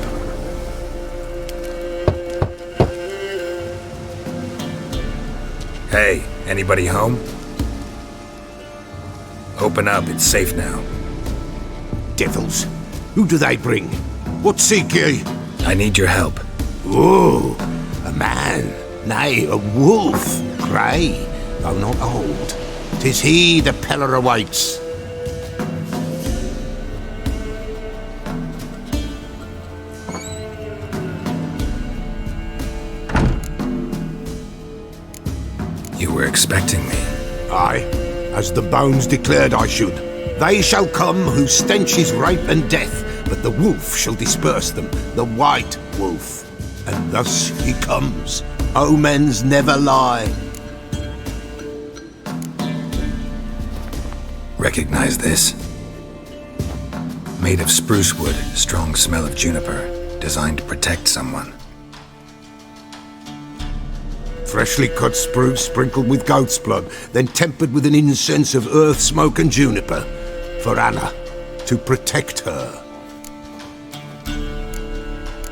Hey, anybody home? Open up, it's safe now. Devils. Who do they bring? What seek ye? I need your help. Oh, a man. Nay, a wolf. Grey, though not old. 'Tis he the Peller awaits. You were expecting me. Aye, as the bones declared I should. They shall come whose stench is rape and death, but the wolf shall disperse them, the white wolf. And thus he comes. Omens never lie. Recognize this? Made of spruce wood, strong smell of juniper, designed to protect someone. Freshly cut spruce sprinkled with goat's blood, then tempered with an incense of earth, smoke and juniper. For Anna, to protect her.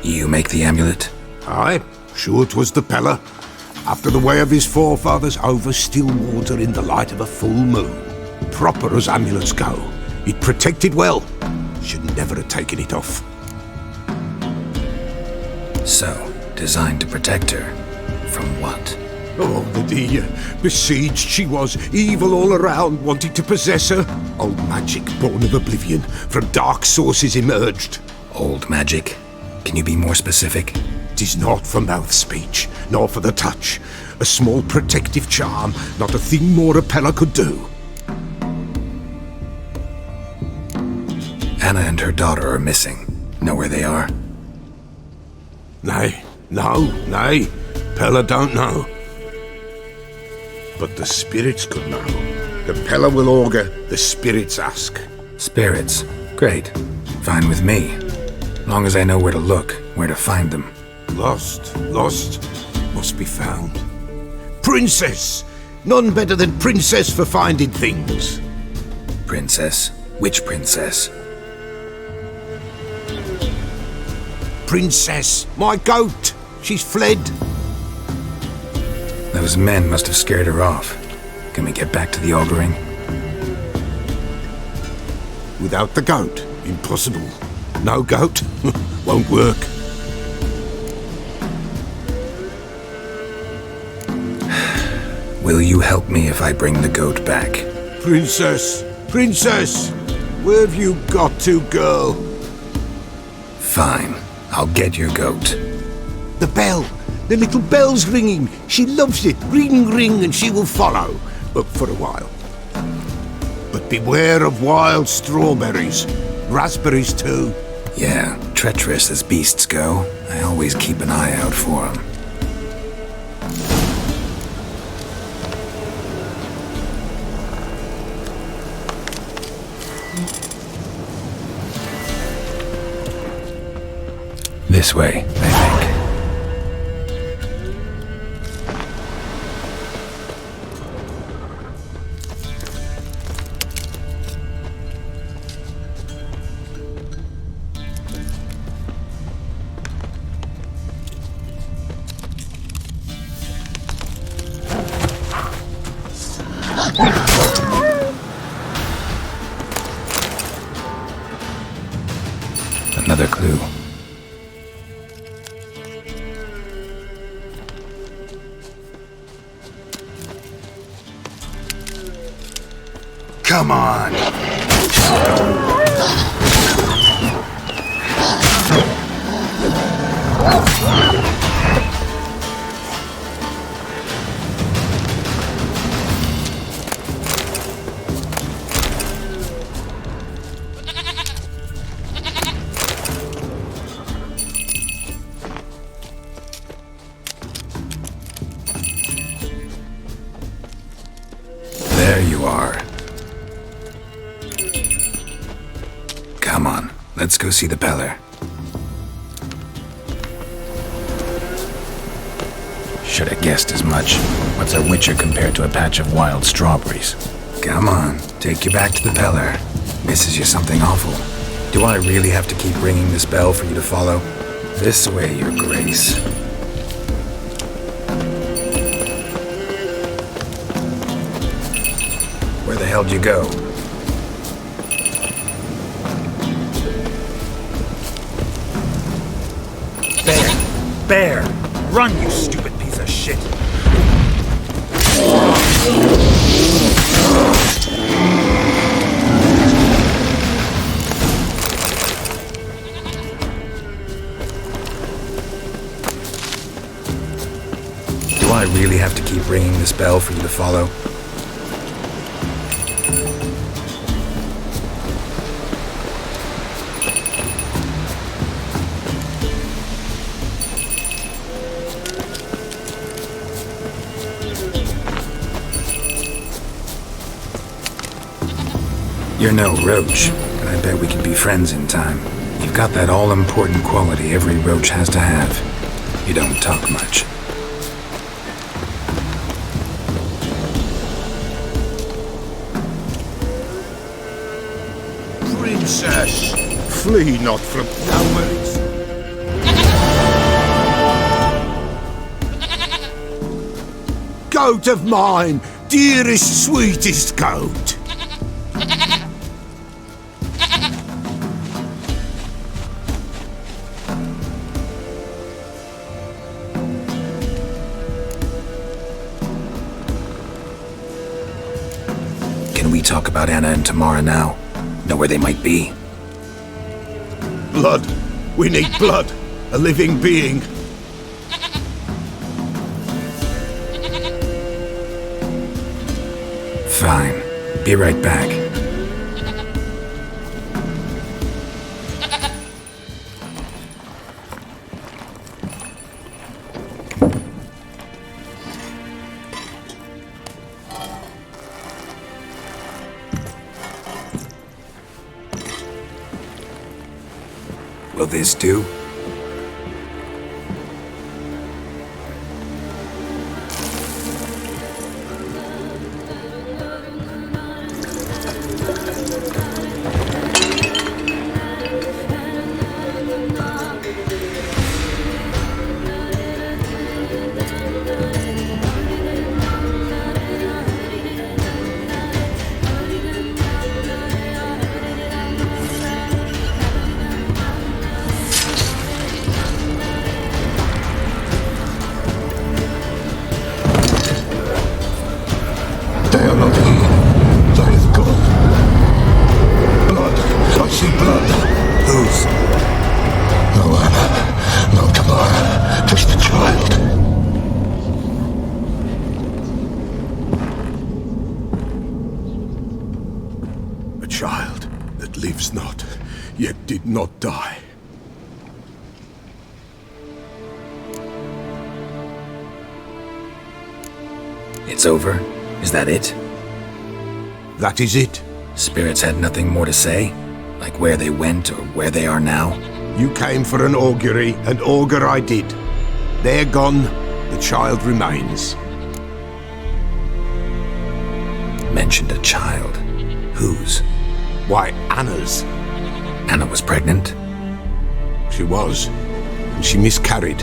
You make the amulet? Aye, sure 'twas the Pella. After the way of his forefathers, over still water in the light of a full moon. Proper as amulets go. It protected well. Should never have taken it off. So, designed to protect her. From what? Oh, the dear. Besieged she was, evil all around, wanting to possess her. Old magic, born of oblivion, from dark sources emerged. Old magic? Can you be more specific? 'Tis not for mouth speech, nor for the touch. A small protective charm, not a thing more a Pella could do. Anna and her daughter are missing. Know where they are? Nay, nay. Pella don't know. But the spirits could know. The Pella will augur, the spirits ask. Spirits? Great. Fine with me. Long as I know where to look, where to find them. Lost, must be found. Princess! None better than Princess for finding things. Princess? Which princess? Princess, my goat! She's fled. Those men must have scared her off. Can we get back to the auguring? Without the goat, impossible. No goat, won't work. Will you help me if I bring the goat back? Princess! Where have you got to, girl? Fine. I'll get your goat. The bell! The little bell's ringing. She loves it. Ring, ring, and she will follow. But for a while. But beware of wild strawberries. Raspberries, too. Yeah, treacherous as beasts go. I always keep an eye out for them. This way, I think. Another clue. Come on! There you are. Come on, let's go see the Peller. Should have guessed as much. What's a witcher compared to a patch of wild strawberries? Come on, take you back to the Peller. Misses you something awful. Do I really have to keep ringing this bell for you to follow? This way, your grace. Where the hell do you go? Bear! Run, you stupid piece of shit! Do I really have to keep ringing this bell for you to follow? You're no roach, but I bet we can be friends in time. You've got that all-important quality every roach has to have. You don't talk much. Princess, flee not from Dalmaris. Goat of mine, dearest, sweetest goat. Can we talk about Anna and Tamara now? Know where they might be? Blood. We need blood. A living being. Fine. Be right back. Will this do? Not die. It's over? Is that it? That is it. Spirits had nothing more to say? Like where they went or where they are now? You came for an augury, and augur I did. They're gone, the child remains. Mentioned a child. Whose? Why, Anna's. Anna was pregnant? She was, and she miscarried.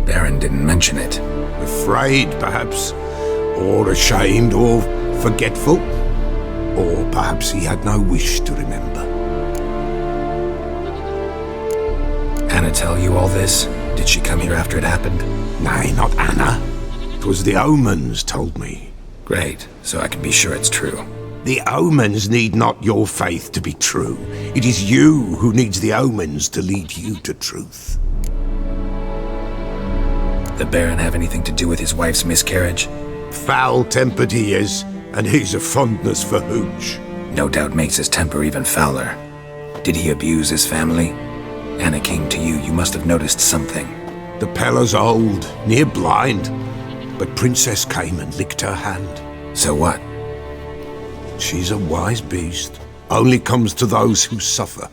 Baron didn't mention it. Afraid, perhaps, or ashamed, or forgetful. Or perhaps he had no wish to remember. Anna tell you all this? Did she come here after it happened? Nay, not Anna. 'Twas the omens told me. Great, so I can be sure it's true. The omens need not your faith to be true. It is you who needs the omens to lead you to truth. The Baron have anything to do with his wife's miscarriage? Foul-tempered he is, and he's a fondness for hooch. No doubt makes his temper even fouler. Did he abuse his family? Anna came to you, you must have noticed something. The Pella's old, near blind, but Princess came and licked her hand. So what? She's a wise beast. Only comes to those who suffer.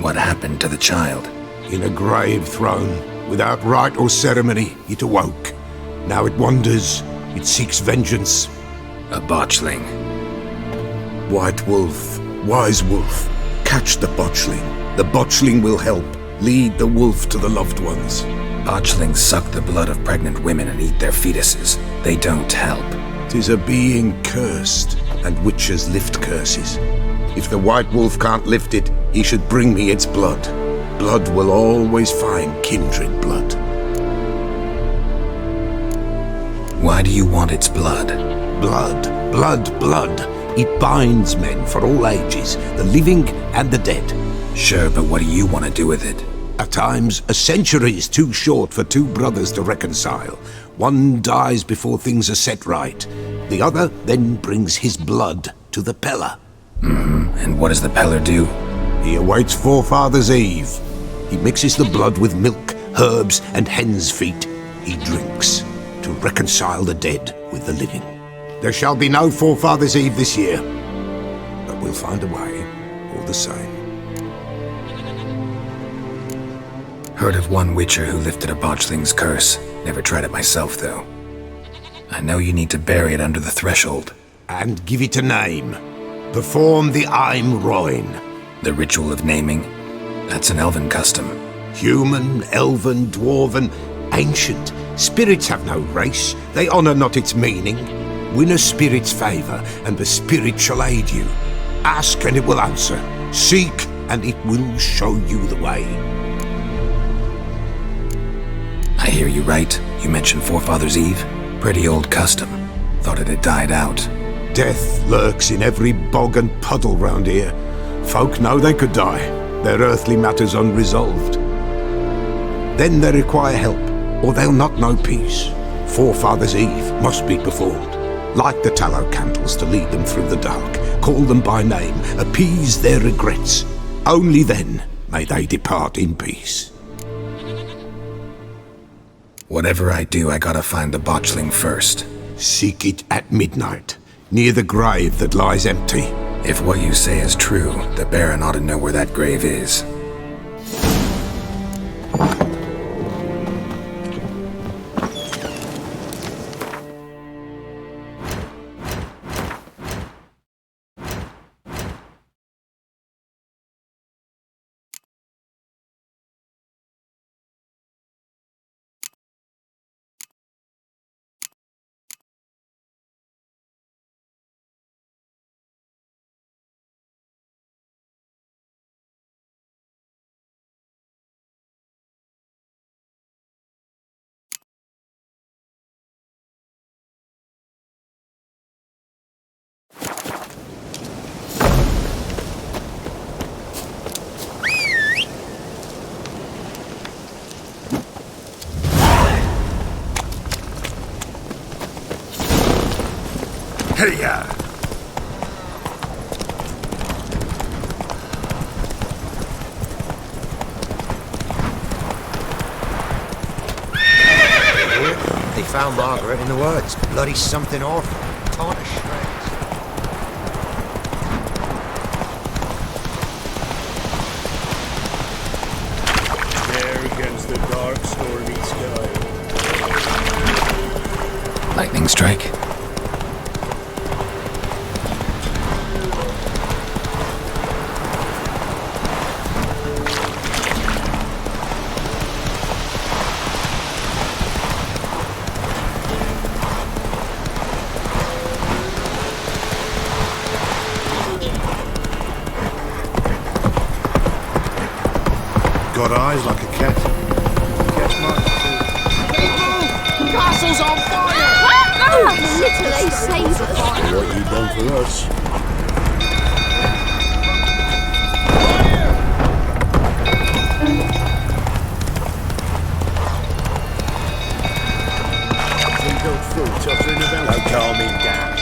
What happened to the child? In a grave thrown. Without rite or ceremony, it awoke. Now it wanders. It seeks vengeance. A botchling. White wolf. Wise wolf. Catch the botchling. The botchling will help. Lead the wolf to the loved ones. Botchlings suck the blood of pregnant women and eat their fetuses. They don't help. 'Tis a being cursed, and witches lift curses. If the white wolf can't lift it, he should bring me its blood. Blood will always find kindred blood. Why do you want its blood? Blood, blood, blood. It binds men for all ages, the living and the dead. Sure, but what do you want to do with it? At times, a century is too short for two brothers to reconcile. One dies before things are set right. The other then brings his blood to the Pella. And what does the Peller do? He awaits forefathers' eve. He mixes the blood with milk, herbs, and hen's feet. He drinks to reconcile the dead with the living. There shall be no Forefathers' Eve this year. But we'll find a way, all the same. Heard of one witcher who lifted a botchling's curse. Never tried it myself, though. I know you need to bury it under the threshold. And give it a name. Perform the Aim Roin. The ritual of naming? That's an elven custom. Human, elven, dwarven, ancient. Spirits have no race. They honour not its meaning. Win a spirit's favour, and the spirit shall aid you. Ask, and it will answer. Seek, and it will show you the way. I hear you right. You mentioned Forefathers' Eve. Pretty old custom. Thought it had died out. Death lurks in every bog and puddle round here. Folk know they could die, their earthly matters unresolved. Then they require help, or they'll not know peace. Forefathers' Eve must be performed. Light the tallow candles to lead them through the dark. Call them by name, appease their regrets. Only then may they depart in peace. Whatever I do, I gotta find the botchling first. Seek it at midnight, near the grave that lies empty. If what you say is true, the Baron ought to know where that grave is. Hiya! They found Margaret in the woods. Bloody something awful. Torn to shreds. There against the dark, stormy sky. Lightning strike. Got eyes like a cat. Catch my Castle's on fire! Literally saved the fire. what you done for us. Don't calm him down.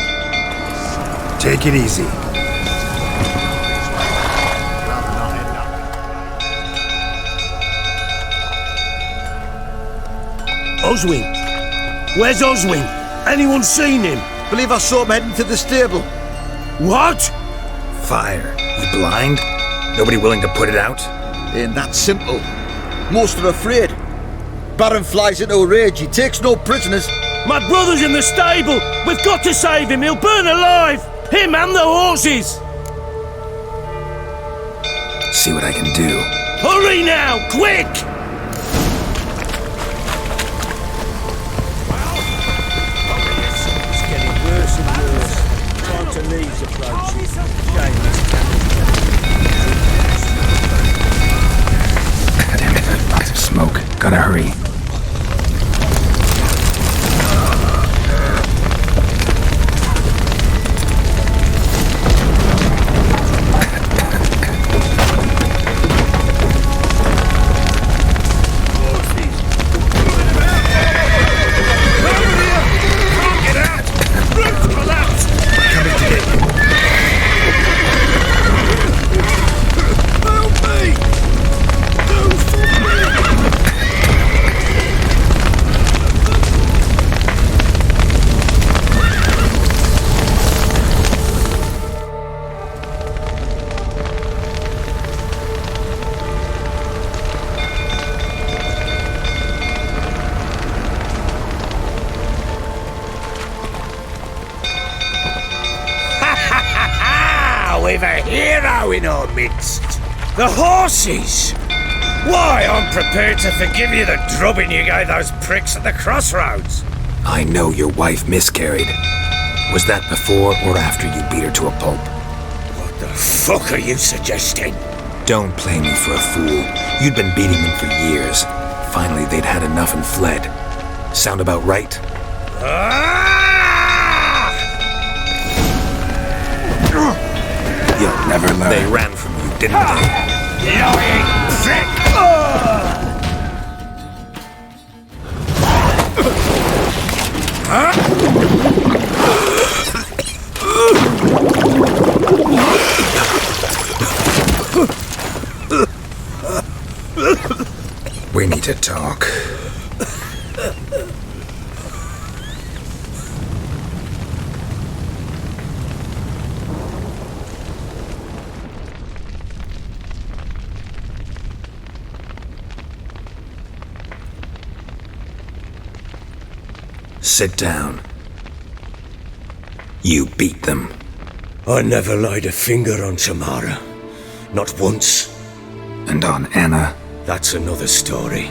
Take it easy. Oswin! Where's Oswin? Anyone seen him? Believe I saw him heading to the stable. What? Fire. You blind? Nobody willing to put it out? Ain't that simple. Most are afraid. Baron flies into a rage. He takes no prisoners. My brother's in the stable! We've got to save him! He'll burn alive! Him and the horses! See what I can do. Hurry now! Quick! It's getting worse and worse. Time to leave's approaching. Shame this Damn it, lots of smoke. Gotta hurry. now in our midst? The horses! Why, I'm prepared to forgive you the drubbing you gave those pricks at the crossroads. I know your wife miscarried. Was that before or after you beat her to a pulp? What the fuck are you suggesting? Don't play me for a fool. You'd been beating them for years. Finally, they'd had enough and fled. Sound about right? You'll never learn. They ran from you, didn't they? Lying prick! We need to talk. Sit down. You beat them. I never laid a finger on Tamara. Not once. And on Anna? That's another story.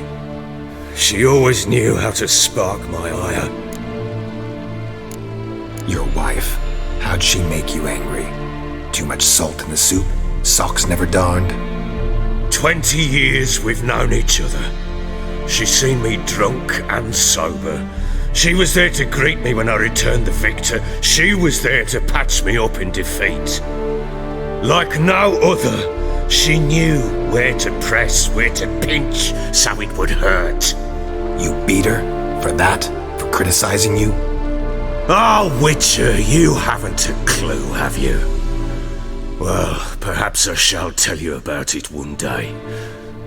She always knew how to spark my ire. Your wife, how'd she make you angry? Too much salt in the soup? Socks never darned? 20 years we've known each other. She's seen me drunk and sober. She was there to greet me when I returned the victor. She was there to patch me up in defeat. Like no other, she knew where to press, where to pinch, so it would hurt. You beat her? For that? For criticizing you? Oh, Witcher, you haven't a clue, have you? Well, perhaps I shall tell you about it one day.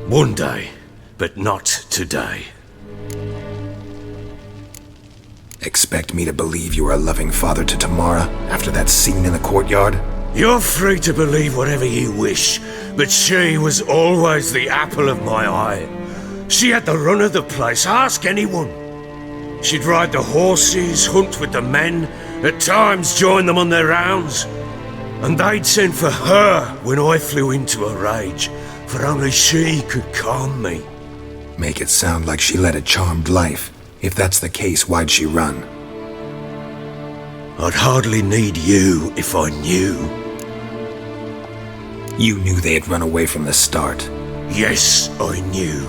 One day, but not today. Expect me to believe you were a loving father to Tamara after that scene in the courtyard? You're free to believe whatever you wish, but she was always the apple of my eye. She had the run of the place, ask anyone. She'd ride the horses, hunt with the men, at times join them on their rounds. And they'd send for her when I flew into a rage, for only she could calm me. Make it sound like she led a charmed life. If that's the case, why'd she run? I'd hardly need you if I knew. You knew they had run away from the start. Yes, I knew.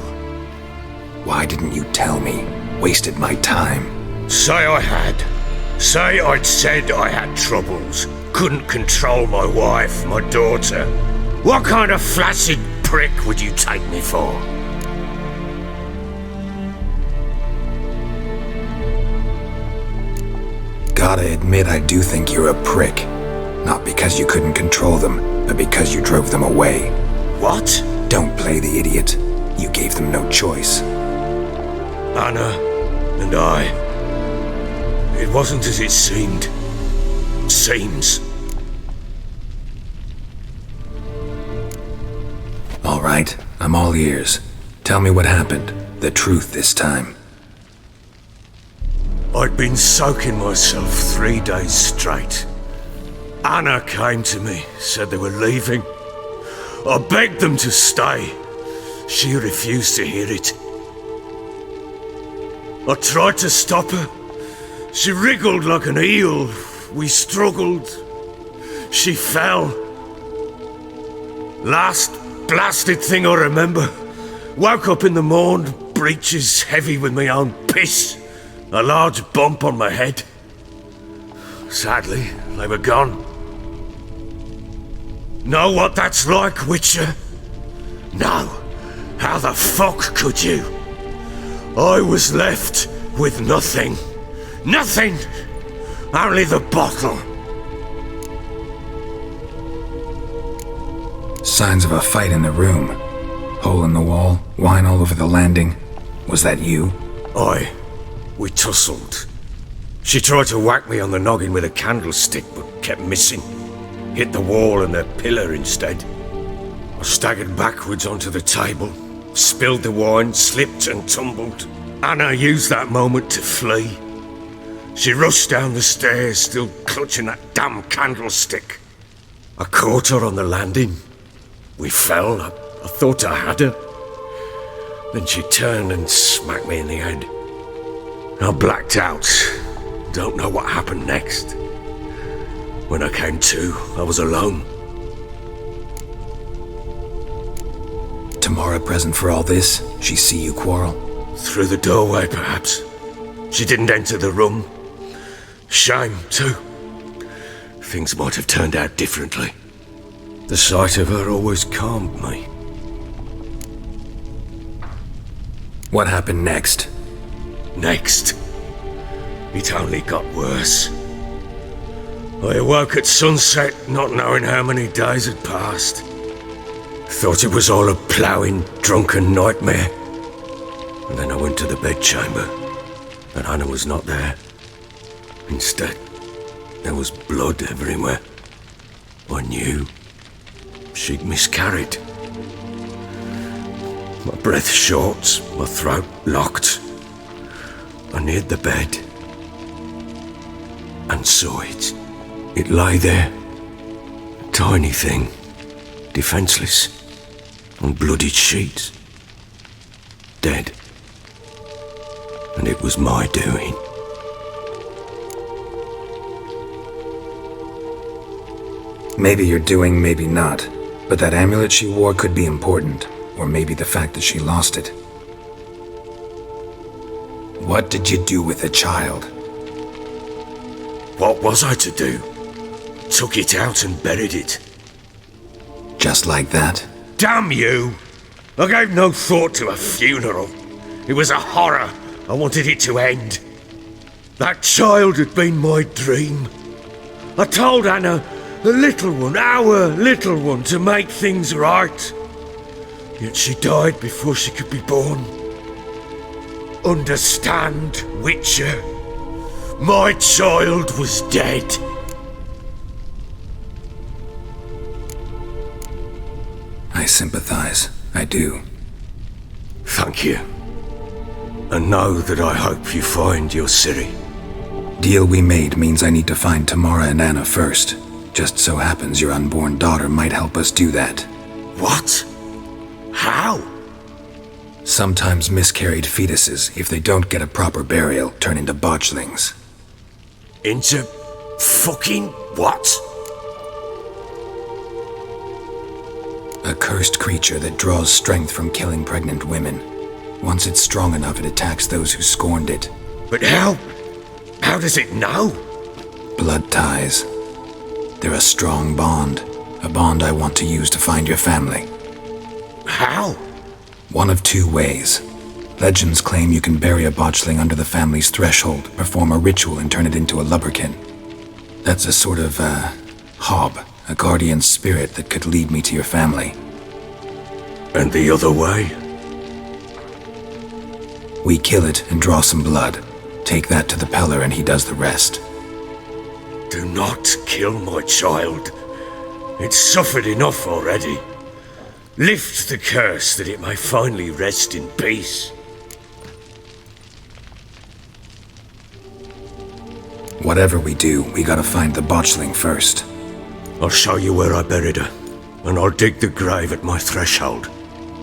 Why didn't you tell me? Wasted my time. Say I had. Say I'd said I had troubles. Couldn't control my wife, my daughter. What kind of flaccid prick would you take me for? Gotta admit, I do think you're a prick. Not because you couldn't control them, but because you drove them away. What? Don't play the idiot. You gave them no choice. Anna and I. It wasn't as it seemed. Seems. All right, I'm all ears. Tell me what happened. The truth this time. I'd been soaking myself 3 days straight. Anna came to me, said they were leaving. I begged them to stay. She refused to hear it. I tried to stop her. She wriggled like an eel. We struggled. She fell. Last blasted thing I remember. Woke up in the morn, breeches heavy with my own piss. A large bump on my head. Sadly, they were gone. Know what that's like, Witcher? No. How the fuck could you? I was left with nothing. Nothing! Only the bottle. Signs of a fight in the room. Hole in the wall, wine all over the landing. Was that you? Aye. We tussled. She tried to whack me on the noggin with a candlestick, but kept missing. Hit the wall and the pillar instead. I staggered backwards onto the table, spilled the wine, slipped and tumbled. Anna used that moment to flee. She rushed down the stairs, still clutching that damn candlestick. I caught her on the landing, We fell. I thought I had her. Then she turned and smacked me in the head. I blacked out. Don't know what happened next. When I came to, I was alone. Tamara present for all this? She see you quarrel? Through the doorway, perhaps. She didn't enter the room. Shame, too. Things might have turned out differently. The sight of her always calmed me. What happened next? Next? It only got worse. I awoke at sunset, not knowing how many days had passed. Thought it was all a ploughing, drunken nightmare. And then I went to the bedchamber, and Anna was not there. Instead, there was blood everywhere. I knew she'd miscarried. My breath short, my throat locked. I neared the bed and saw it. It lay there, a tiny thing, defenseless, on bloodied sheets, dead. And it was my doing. Maybe you're doing, maybe not. But that amulet she wore could be important. Or maybe the fact that she lost it. What did you do with the child? What was I to do? Took it out and buried it. Just like that? Damn you! I gave no thought to a funeral. It was a horror. I wanted it to end. That child had been my dream. I told Anna, the little one, our little one, to make things right. Yet she died before she could be born. Understand, Witcher? My child was dead. I sympathize. I do. Thank you. And know that I hope you find your Ciri. Deal we made means I need to find Tamara and Anna first. Just so happens your unborn daughter might help us do that. What? How? Sometimes miscarried fetuses, if they don't get a proper burial, turn into botchlings. Into fucking what? A cursed creature that draws strength from killing pregnant women. Once it's strong enough, it attacks those who scorned it. But how? How does it know? Blood ties. They're a strong bond. A bond I want to use to find your family. How? One of two ways. Legends claim you can bury a botchling under the family's threshold, perform a ritual, and turn it into a lubberkin. That's a sort of, hob, a guardian spirit that could lead me to your family. And the other way? We kill it and draw some blood. Take that to the Peller and he does the rest. Do not kill my child. It's suffered enough already. Lift the curse that it may finally rest in peace. Whatever we do, we gotta find the botchling first. I'll show you where I buried her, and I'll dig the grave at my threshold.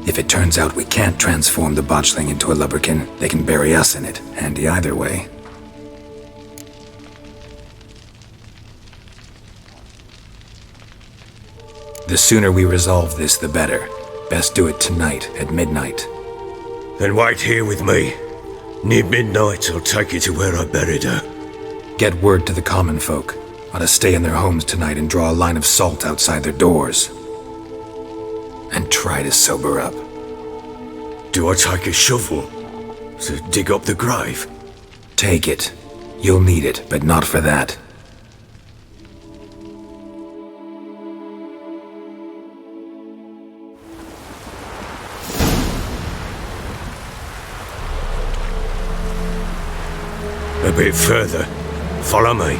If it turns out we can't transform the botchling into a lubberkin, they can bury us in it. Handy either way. The sooner we resolve this, the better. Best do it tonight, at midnight. Then wait here with me. Near midnight, I'll take you to where I buried her. Get word to the common folk. Ought to stay in their homes tonight and draw a line of salt outside their doors. And try to sober up. Do I take a shovel to dig up the grave? Take it. You'll need it, but not for that. A bit further. Follow me.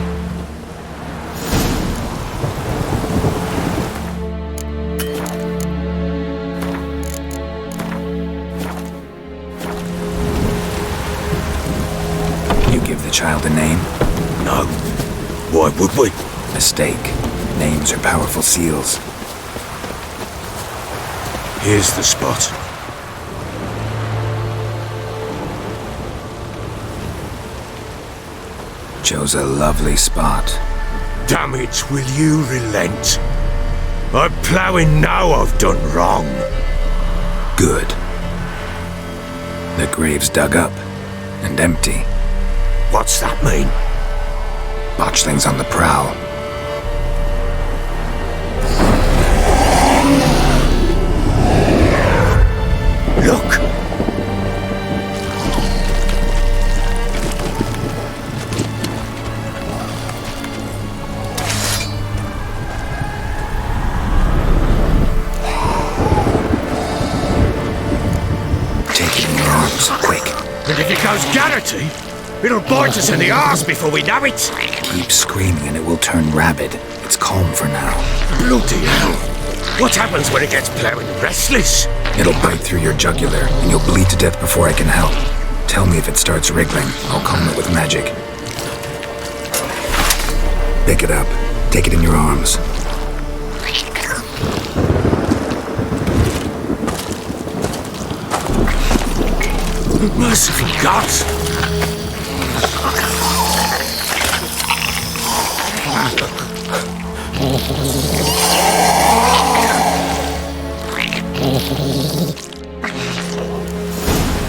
You give the child a name? No. Why would we? Mistake. Names are powerful seals. Here's the spot. Chose a lovely spot. Damn it, will you relent? I'm ploughing now I've done wrong. Good. The grave's dug up and empty. What's that mean? Botchling's on the prowl. Look! Take it in your arms, quick. And if it goes Garrity, it'll bite us in the arse before we know it. Keep screaming and it will turn rabid. It's calm for now. Bloody hell! What happens when it gets plowing restless? It'll bite through your jugular, and you'll bleed to death before I can help. Tell me if it starts wriggling. I'll calm it with magic. Pick it up. Take it in your arms. Merciful gods!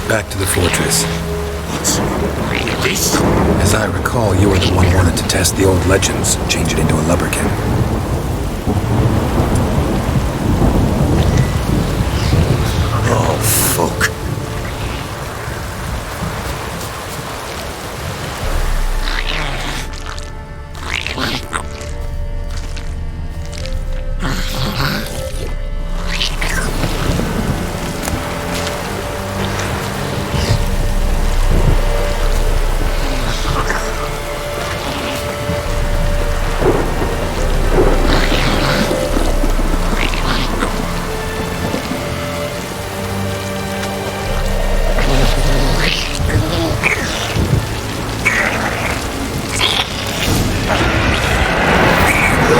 Back to the fortress. What's this? As I recall, you were the one wanted to test the old legends, change it into a lubberkin. Oh, fuck.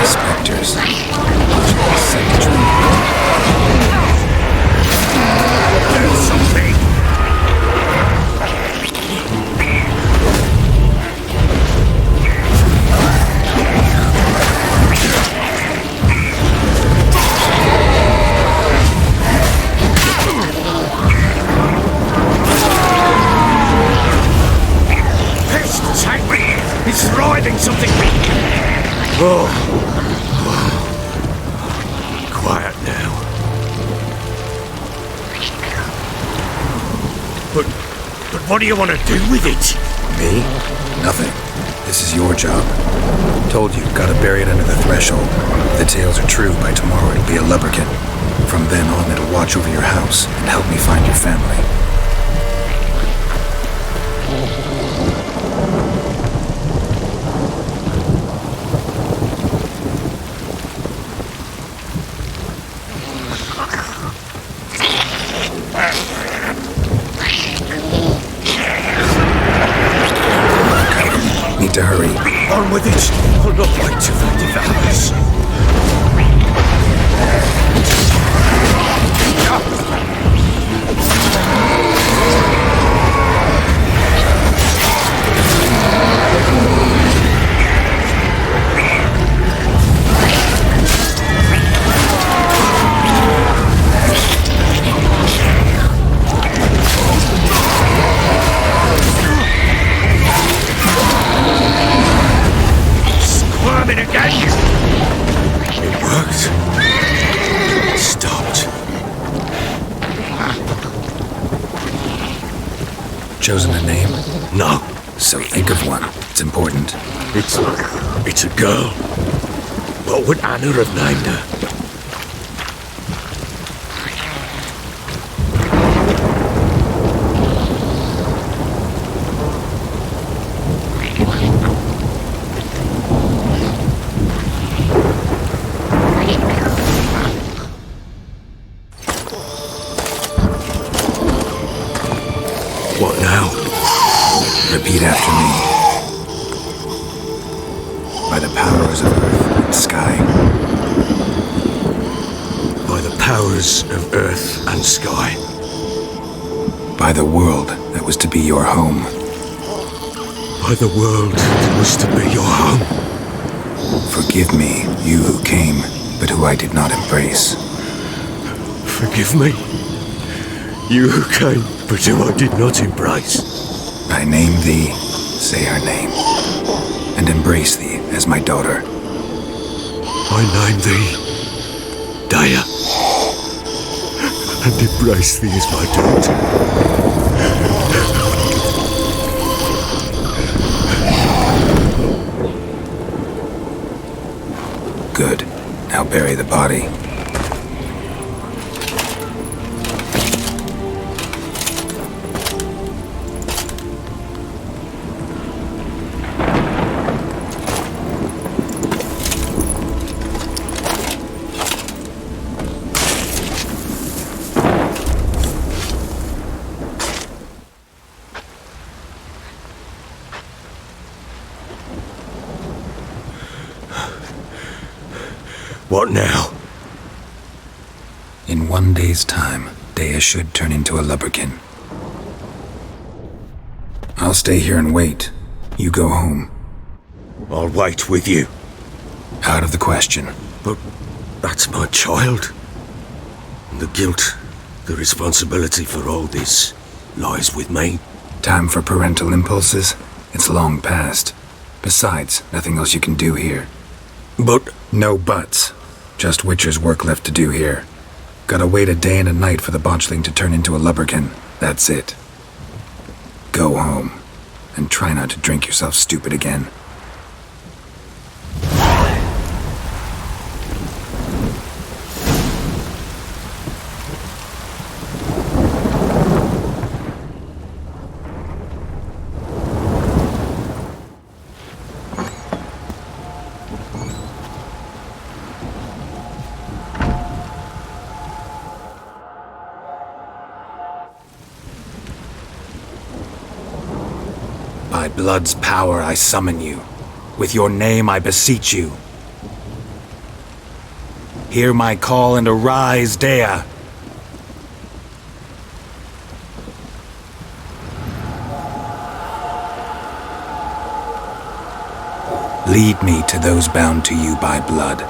Spectres. Do something! Pest, take me! It's riding something! Oh. Quiet now. But what do you want to do with it? Me? Nothing. This is your job. Told you, gotta bury it under the threshold. If the tales are true, by tomorrow it'll be a lubberkin. From then on, it'll watch over your house and help me find your family. Need to hurry. On with it! I'll not wait to find the hours. Squirming again! It worked. It stopped. Chosen a name? No. So think of one. It's important. It's a girl. What would Anna have named her? What now? Repeat after me. By the powers of earth and sky. By the powers of earth and sky. By the world that was to be your home. By the world that was to be your home. Forgive me, you who came, but who I did not embrace. Forgive me, you who came, but who I did not embrace. I name thee, say her name, and embrace thee as my daughter. I name thee, Daya, and embrace thee as my daughter. Good. Now bury the body. What now? In 1 day's time, Dea should turn into a lubberkin. I'll stay here and wait. You go home. I'll wait with you. Out of the question. But that's my child. And the guilt, the responsibility for all this lies with me. Time for parental impulses? It's long past. Besides, nothing else you can do here. But... No buts. Just Witcher's work left to do here. Gotta wait a day and a night for the botchling to turn into a lubberkin. That's it. Go home. And try not to drink yourself stupid again. By blood's power I summon you. With your name I beseech you. Hear my call and arise, Dea. Lead me to those bound to you by blood.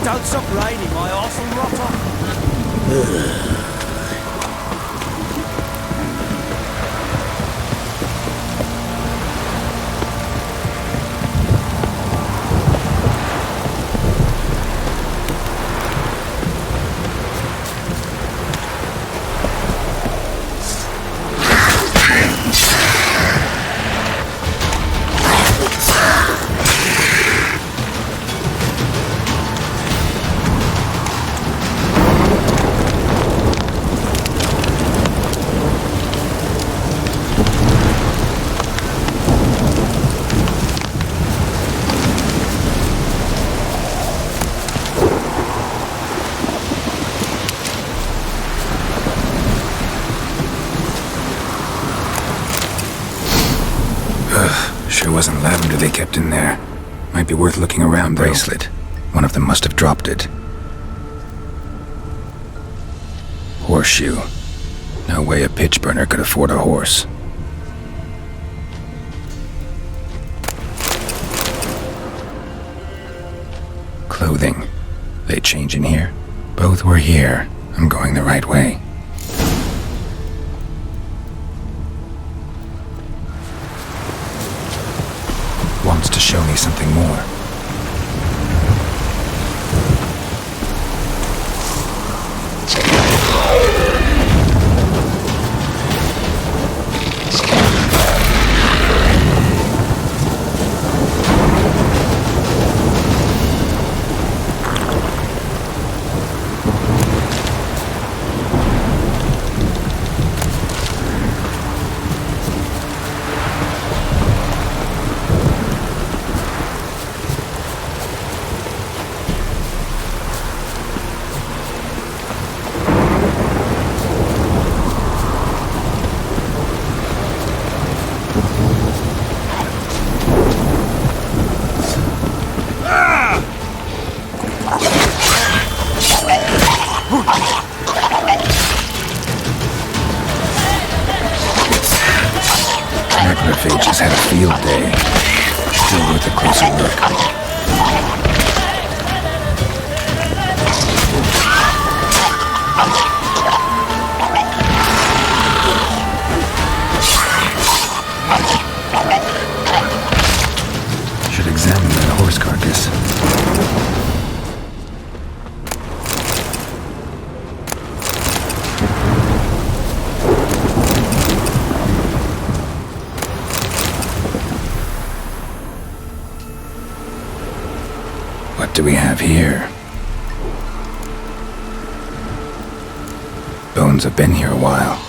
Don't stop raining, my arsehole rotter. Sure wasn't lavender they kept in there. Might be worth looking around, though. Bracelet. One of them must have dropped it. Horseshoe. No way a pitch burner could afford a horse. Clothing. They change in here? Both were here. I'm going the right way. Wants to show me something more. Necrophages had a field day. Still worth a closer look. Should examine that horse carcass. What do we have here? Bones have been here a while.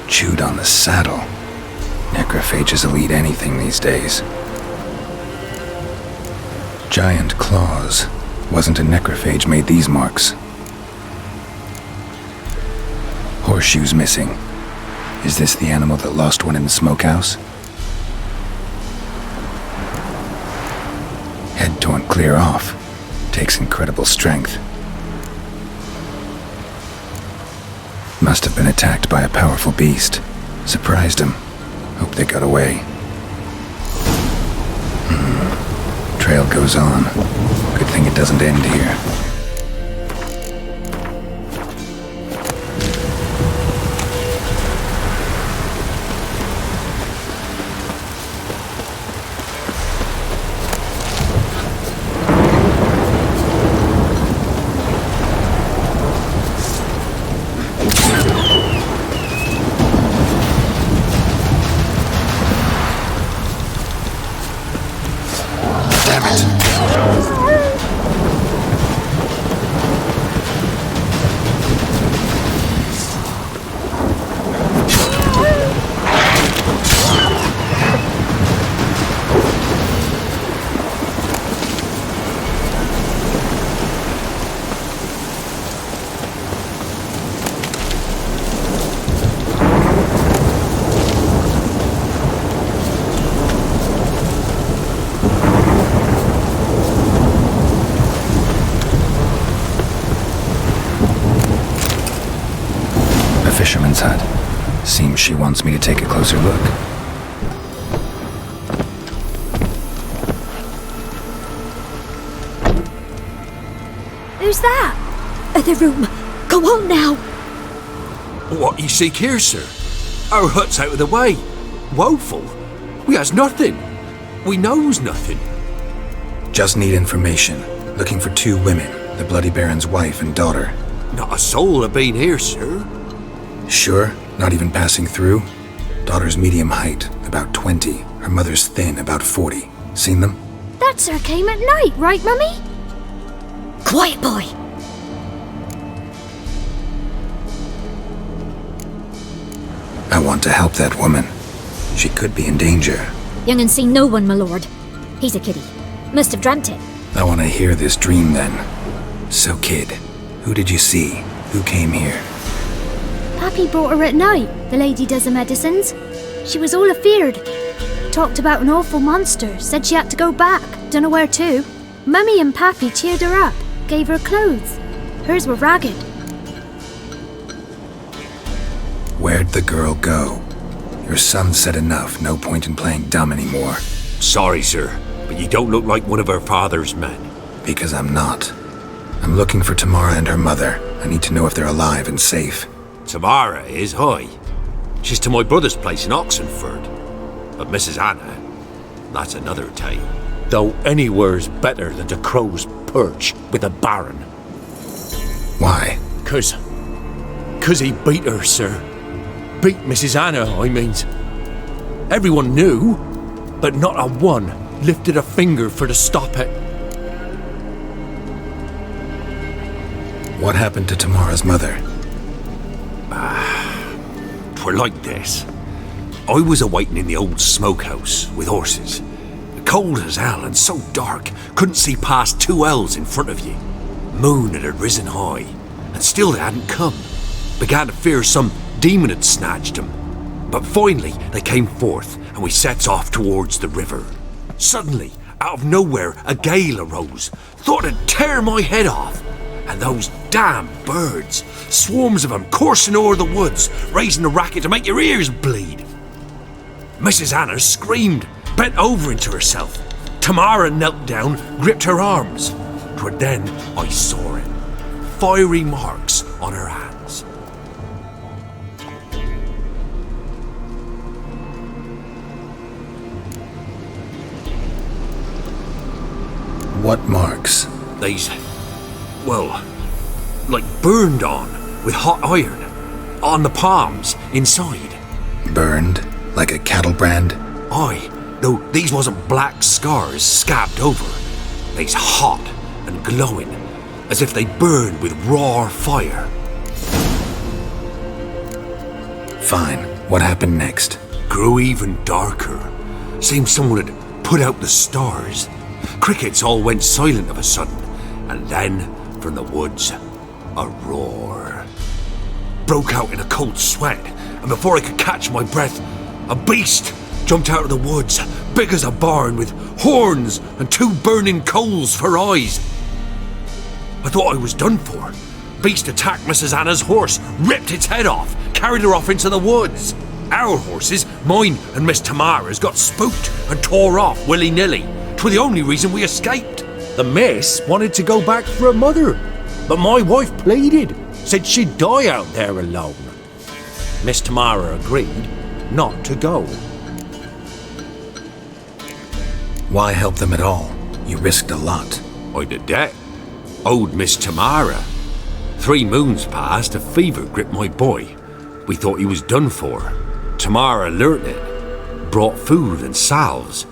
Chewed on the saddle. Necrophages will eat anything these days. Giant claws. Wasn't a necrophage made these marks. Horseshoes missing. Is this the animal that lost one in the smokehouse? Head torn clear off. Takes incredible strength. Must have been attacked by a powerful beast. Surprised him. Hope they got away. Trail goes on. Good thing it doesn't end here. Fisherman's hut. Seems she wants me to take a closer look. Who's that? The room. Go on now. What you seek here, sir? Our hut's out of the way. Woeful. We has nothing. We knows nothing. Just need information. Looking for 2 women, the Bloody Baron's wife and daughter. Not a soul have been here, sir. Sure? Not even passing through? Daughter's medium height, about 20. Her mother's thin, about 40. Seen them? That sir came at night, right, Mummy? Quiet, boy. I want to help that woman. She could be in danger. Young and seen no one, my lord. He's a kiddie. Must have dreamt it. I want to hear this dream then. So, kid, who did you see? Who came here? Pappy brought her at night, the lady does the medicines. She was all afeared. Talked about an awful monster, said she had to go back, dunno where to. Mummy and Pappy cheered her up, gave her clothes. Hers were ragged. Where'd the girl go? Your son said enough, no point in playing dumb anymore. Sorry, sir, but you don't look like one of her father's men. Because I'm not. I'm looking for Tamara and her mother. I need to know if they're alive and safe. Tamara is high. She's to my brother's place in Oxenford. But Mrs. Anna, that's another tale. Though anywhere's better than to Crow's Perch with a baron. Why? 'Cause he beat her, sir. Beat Mrs. Anna, I means. Everyone knew, but not a one lifted a finger for to stop it. What happened to Tamara's mother? 'Twere like this. I was awaiting in the old smokehouse with horses. Cold as hell and so dark, couldn't see past 2 ells in front of you. Moon had risen high, and still they hadn't come. Began to fear some demon had snatched them. But finally they came forth, and we sets off towards the river. Suddenly, out of nowhere, a gale arose. Thought it'd tear my head off. And those damn birds, swarms of them coursing o'er the woods, raising a racket to make your ears bleed. Mrs. Anna screamed, bent over into herself. Tamara knelt down, gripped her arms. 'Twere then I saw it. Fiery marks on her hands. What marks? They's, well, like burned on with hot iron. On the palms, inside. Burned? Like a cattle brand? Aye, though these wasn't black scars scabbed over. They's hot and glowing, as if they burned with raw fire. Fine. What happened next? Grew even darker. Seemed someone had put out the stars. Crickets all went silent of a sudden, and then, from the woods, a roar. Broke out in a cold sweat, and before I could catch my breath, a beast jumped out of the woods, big as a barn, with horns and 2 burning coals for eyes. I thought I was done for. Beast attacked Mrs. Anna's horse, ripped its head off, carried her off into the woods. Our horses, mine and Miss Tamara's, got spooked and tore off willy-nilly. 'Twere the only reason we escaped. The miss wanted to go back for her mother, but my wife pleaded, said she'd die out there alone. Miss Tamara agreed not to go. Why help them at all? You risked a lot. I'd a debt. Owed Miss Tamara. 3 moons passed, a fever gripped my boy. We thought he was done for. Tamara learnt it. Brought food and salves.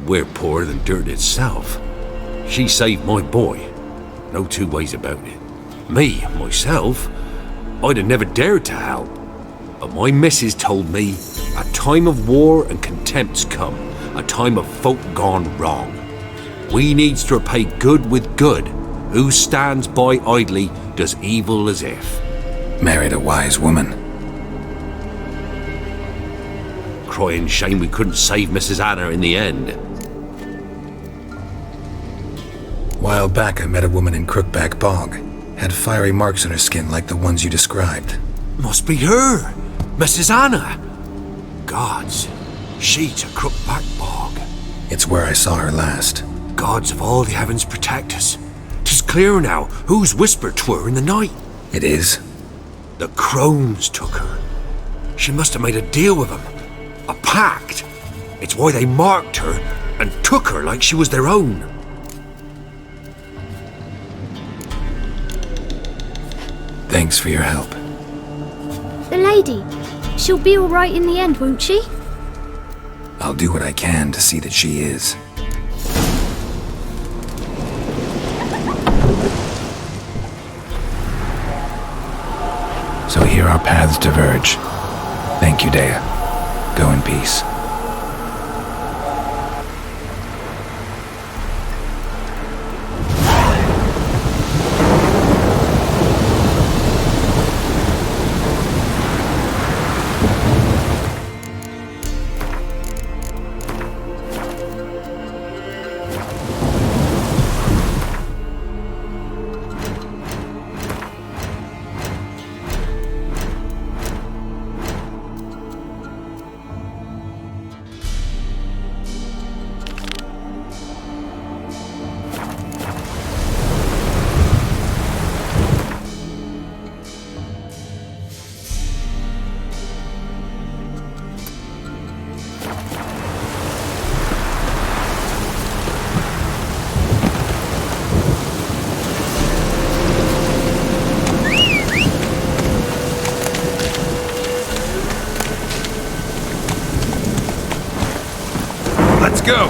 We're poorer than dirt itself. She saved my boy. No 2 ways about it. Me, myself, I'd have never dared to help. But my missus told me a time of war and contempt's come. A time of folk gone wrong. We needs to repay good with good. Who stands by idly does evil as if. Married a wise woman. Crying shame we couldn't save Mrs. Anna in the end. While back I met a woman in Crookback Bog. Had fiery marks on her skin like the ones you described. Must be her, Mrs. Anna. Gods, she's a Crookback Bog. It's where I saw her last. Gods of all the heavens protect us. 'Tis clear now whose whisper 'twere in the night. It is? The crones took her. She must have made a deal with them. A pact. It's why they marked her and took her like she was their own. Thanks for your help. The lady, she'll be all right in the end, won't she? I'll do what I can to see that she is. So here our paths diverge. Thank you, Dea. Go in peace. Let's go!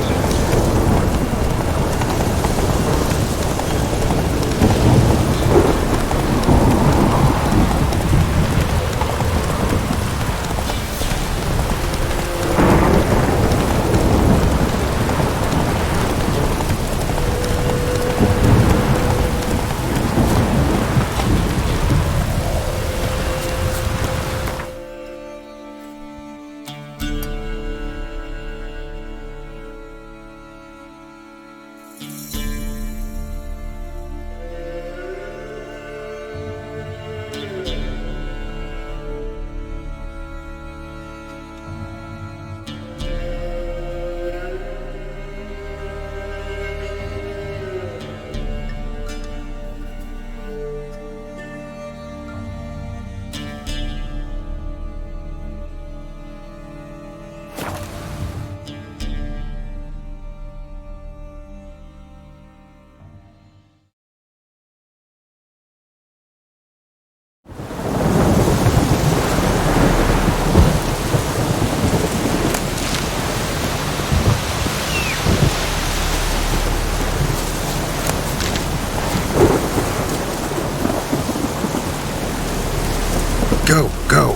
Go.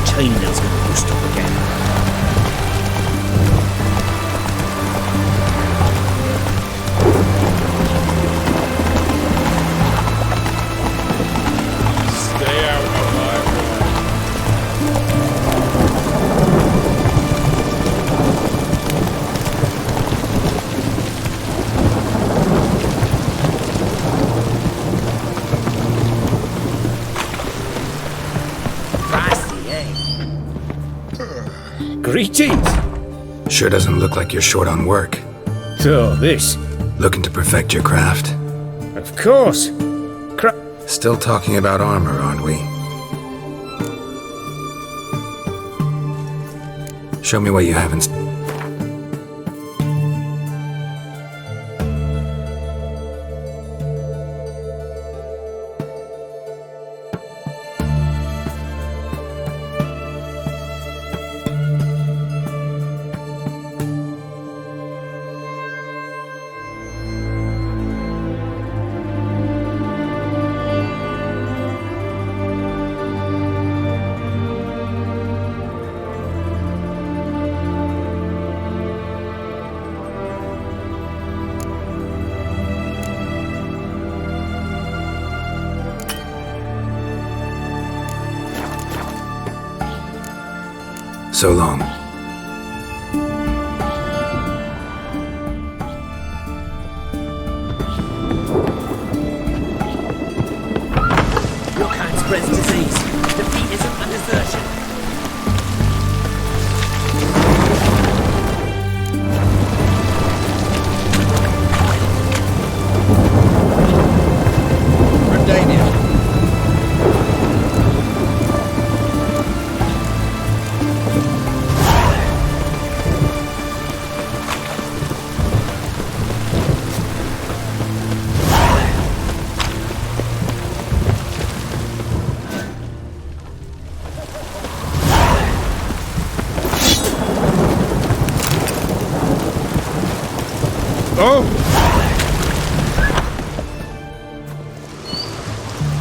Chainmail's gonna boost up again. Stay out of my way. Frosty, eh? Greetings! Sure doesn't look like you're short on work. So, this? Looking to perfect your craft? Of course! Still talking about armor, aren't we? Show me what you haven't. So long. Your kind spreads disease. Defeat isn't a desertion.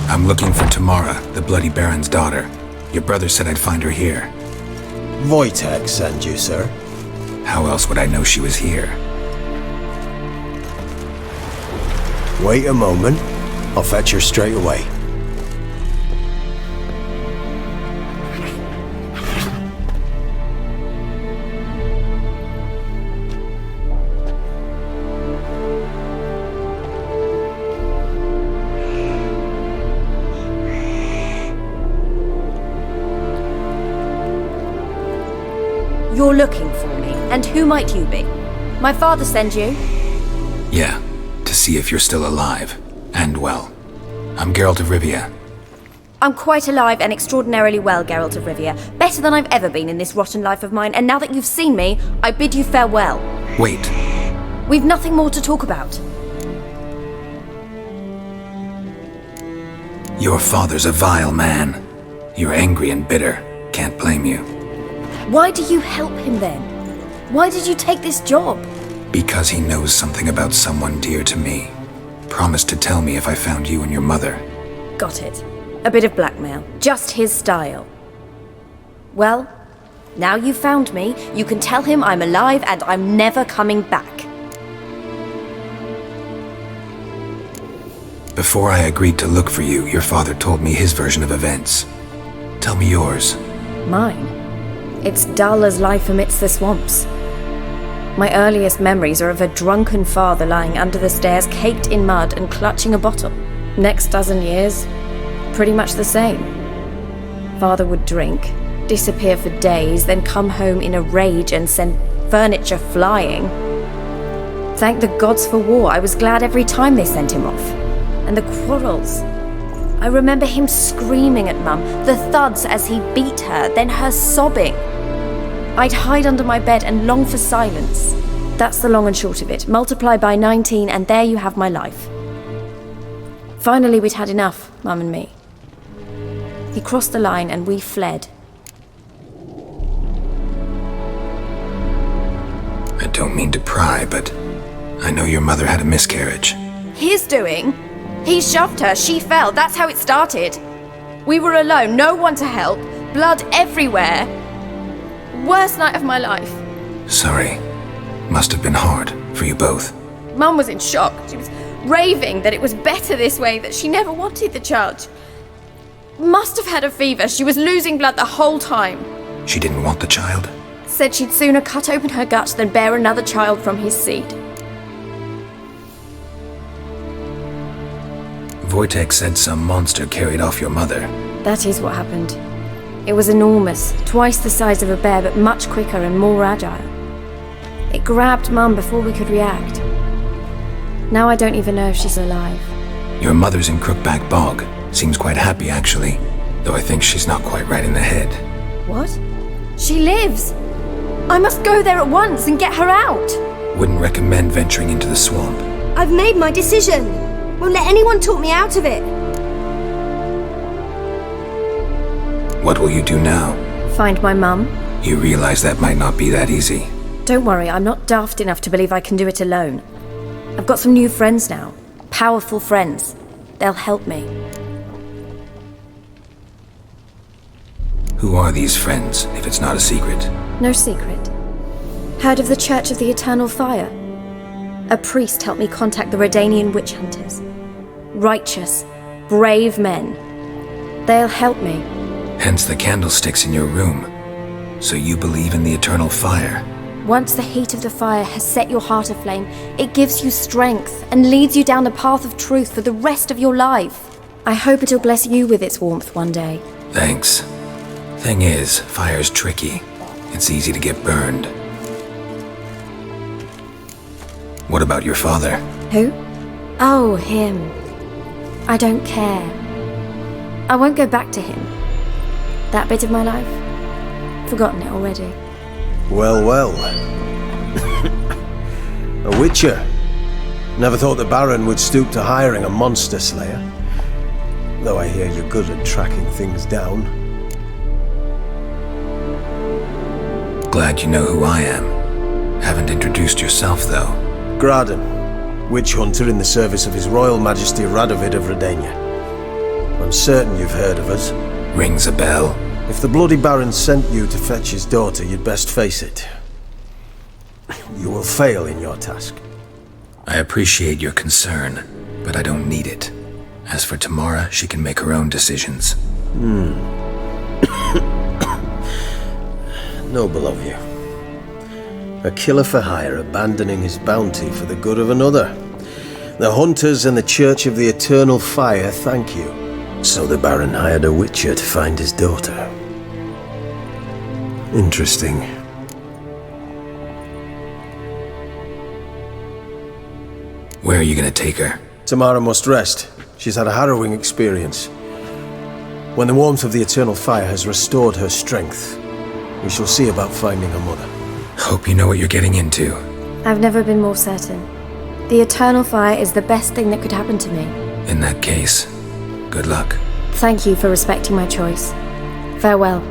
I'm looking for Tamara, the Bloody Baron's daughter. Your brother said I'd find her here. Wojtek sent you, sir. How else would I know she was here? Wait a moment. I'll fetch her straight away. You're looking for me, and who might you be? My father sent you? Yeah, to see if you're still alive. And well. I'm Geralt of Rivia. I'm quite alive and extraordinarily well, Geralt of Rivia. Better than I've ever been in this rotten life of mine, and now that you've seen me, I bid you farewell. Wait. We've nothing more to talk about. Your father's a vile man. You're angry and bitter. Can't blame you. Why do you help him then? Why did you take this job? Because he knows something about someone dear to me. Promised to tell me if I found you and your mother. Got it. A bit of blackmail. Just his style. Well, now you've found me, you can tell him I'm alive and I'm never coming back. Before I agreed to look for you, your father told me his version of events. Tell me yours. Mine? It's dull as life amidst the swamps. My earliest memories are of a drunken father lying under the stairs, caked in mud and clutching a bottle. Next dozen years, pretty much the same. Father would drink, disappear for days, then come home in a rage and send furniture flying. Thank the gods for war. I was glad every time they sent him off. And the quarrels. I remember him screaming at Mum, the thuds as he beat her, then her sobbing. I'd hide under my bed and long for silence. That's the long and short of it. Multiply by 19 and there you have my life. Finally, we'd had enough, Mum and me. He crossed the line and we fled. I don't mean to pry, but I know your mother had a miscarriage. His doing? He shoved her, she fell, that's how it started. We were alone, no one to help, blood everywhere. Worst night of my life. Sorry. Must have been hard for you both. Mum was in shock. She was raving that it was better this way, that she never wanted the child. Must have had a fever. She was losing blood the whole time. She didn't want the child? Said she'd sooner cut open her gut than bear another child from his seed. Wojtek said some monster carried off your mother. That is what happened. It was enormous, twice the size of a bear, but much quicker and more agile. It grabbed Mum before we could react. Now I don't even know if she's alive. Your mother's in Crookback Bog. Seems quite happy, actually. Though I think she's not quite right in the head. What? She lives! I must go there at once and get her out! Wouldn't recommend venturing into the swamp. I've made my decision. Won't let anyone talk me out of it. What will you do now? Find my mum. You realize that might not be that easy. Don't worry, I'm not daft enough to believe I can do it alone. I've got some new friends now. Powerful friends. They'll help me. Who are these friends, if it's not a secret? No secret. Heard of the Church of the Eternal Fire? A priest helped me contact the Redanian witch hunters. Righteous, brave men. They'll help me. Hence the candlesticks in your room. So you believe in the eternal fire? Once the heat of the fire has set your heart aflame, it gives you strength and leads you down the path of truth for the rest of your life. I hope it'll bless you with its warmth one day. Thanks. Thing is, fire's tricky. It's easy to get burned. What about your father? Who? Oh, him. I don't care. I won't go back to him. That bit of my life? Forgotten it already. Well, well. A witcher. Never thought the Baron would stoop to hiring a monster slayer. Though I hear you're good at tracking things down. Glad you know who I am. Haven't introduced yourself, though. Graden, witch hunter in the service of His Royal Majesty Radovid of Redania. I'm certain you've heard of us. Rings a bell. If the Bloody Baron sent you to fetch his daughter, you'd best face it. You will fail in your task. I appreciate your concern, but I don't need it. As for Tamara, she can make her own decisions. Noble of you. A killer for hire abandoning his bounty for the good of another. The hunters and the Church of the Eternal Fire thank you. So the Baron hired a witcher to find his daughter. Interesting. Where are you gonna take her? Tamara must rest. She's had a harrowing experience. When the warmth of the Eternal Fire has restored her strength, we shall see about finding her mother. Hope you know what you're getting into. I've never been more certain. The Eternal Fire is the best thing that could happen to me. In that case, good luck. Thank you for respecting my choice. Farewell.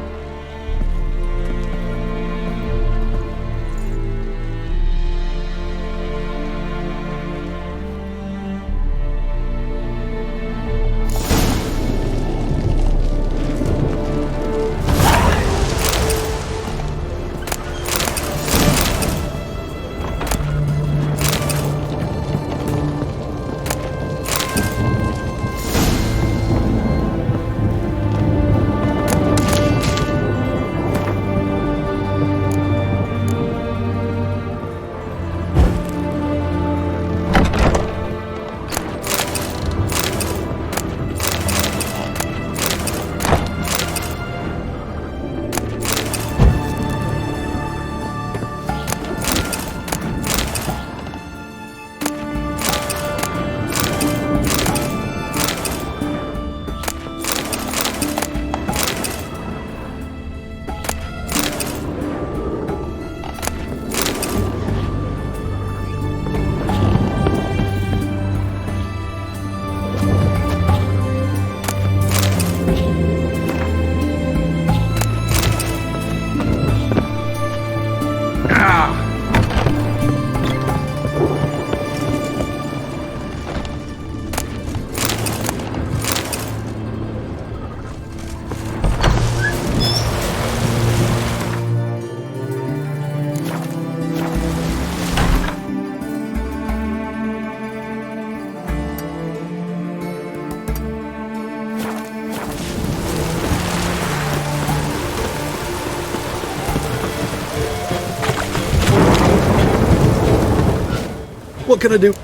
can I do?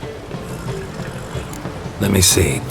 Let me see.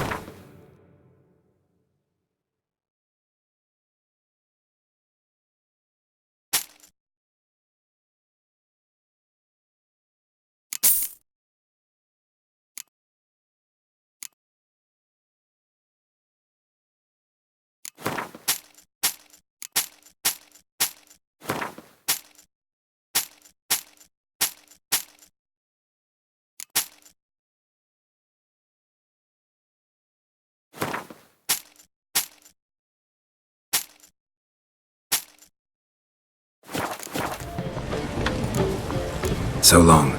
So long.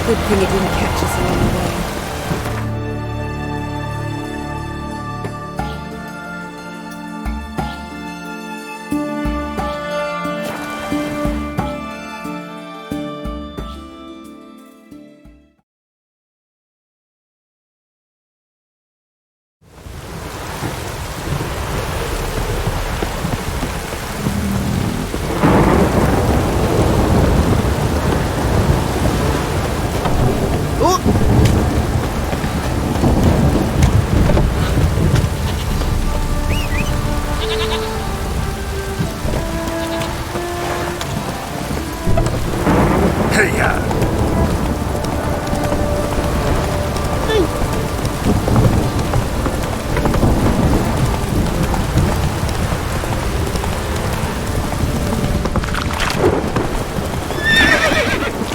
Good thing it didn't catch us along the way.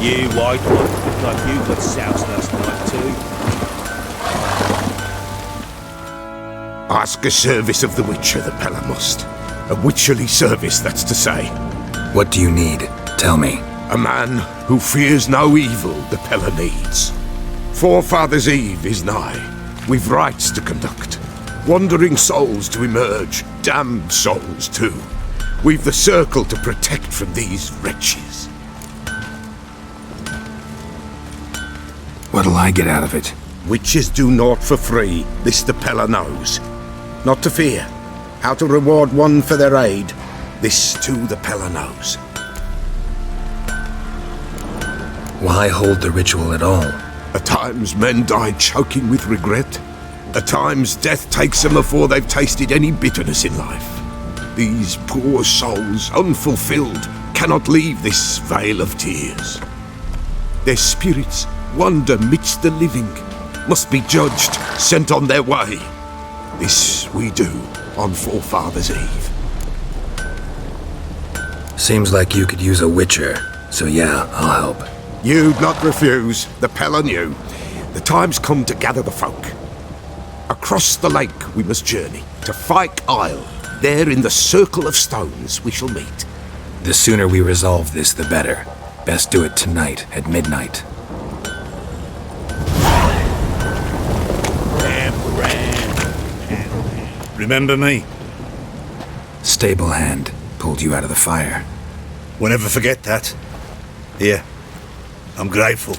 You white one, look like you got soused last night too. Ask a service of the Witcher, the Pella must. A witcherly service, that's to say. What do you need? Tell me. A man who fears no evil the Pella needs. Forefathers' Eve is nigh. We've rites to conduct. Wandering souls to emerge. Damned souls too. We've the circle to protect from these wretches. What'll I get out of it? Witches do naught for free, this the Pella knows. Not to fear. How to reward one for their aid, this too the Pella knows. Why hold the ritual at all? At times men die choking with regret. At times death takes them before they've tasted any bitterness in life. These poor souls, unfulfilled, cannot leave this vale of tears. Their spirits wander midst the living, must be judged, sent on their way. This we do on Forefathers' Eve. Seems like you could use a witcher, so yeah, I'll help. You'd not refuse, the Pella knew. The time's come to gather the folk. Across the lake we must journey, to Fyke Isle. There in the circle of stones we shall meet. The sooner we resolve this, the better. Best do it tonight, at midnight. Remember me? Stable hand pulled you out of the fire. Won't ever forget that. Here, I'm grateful.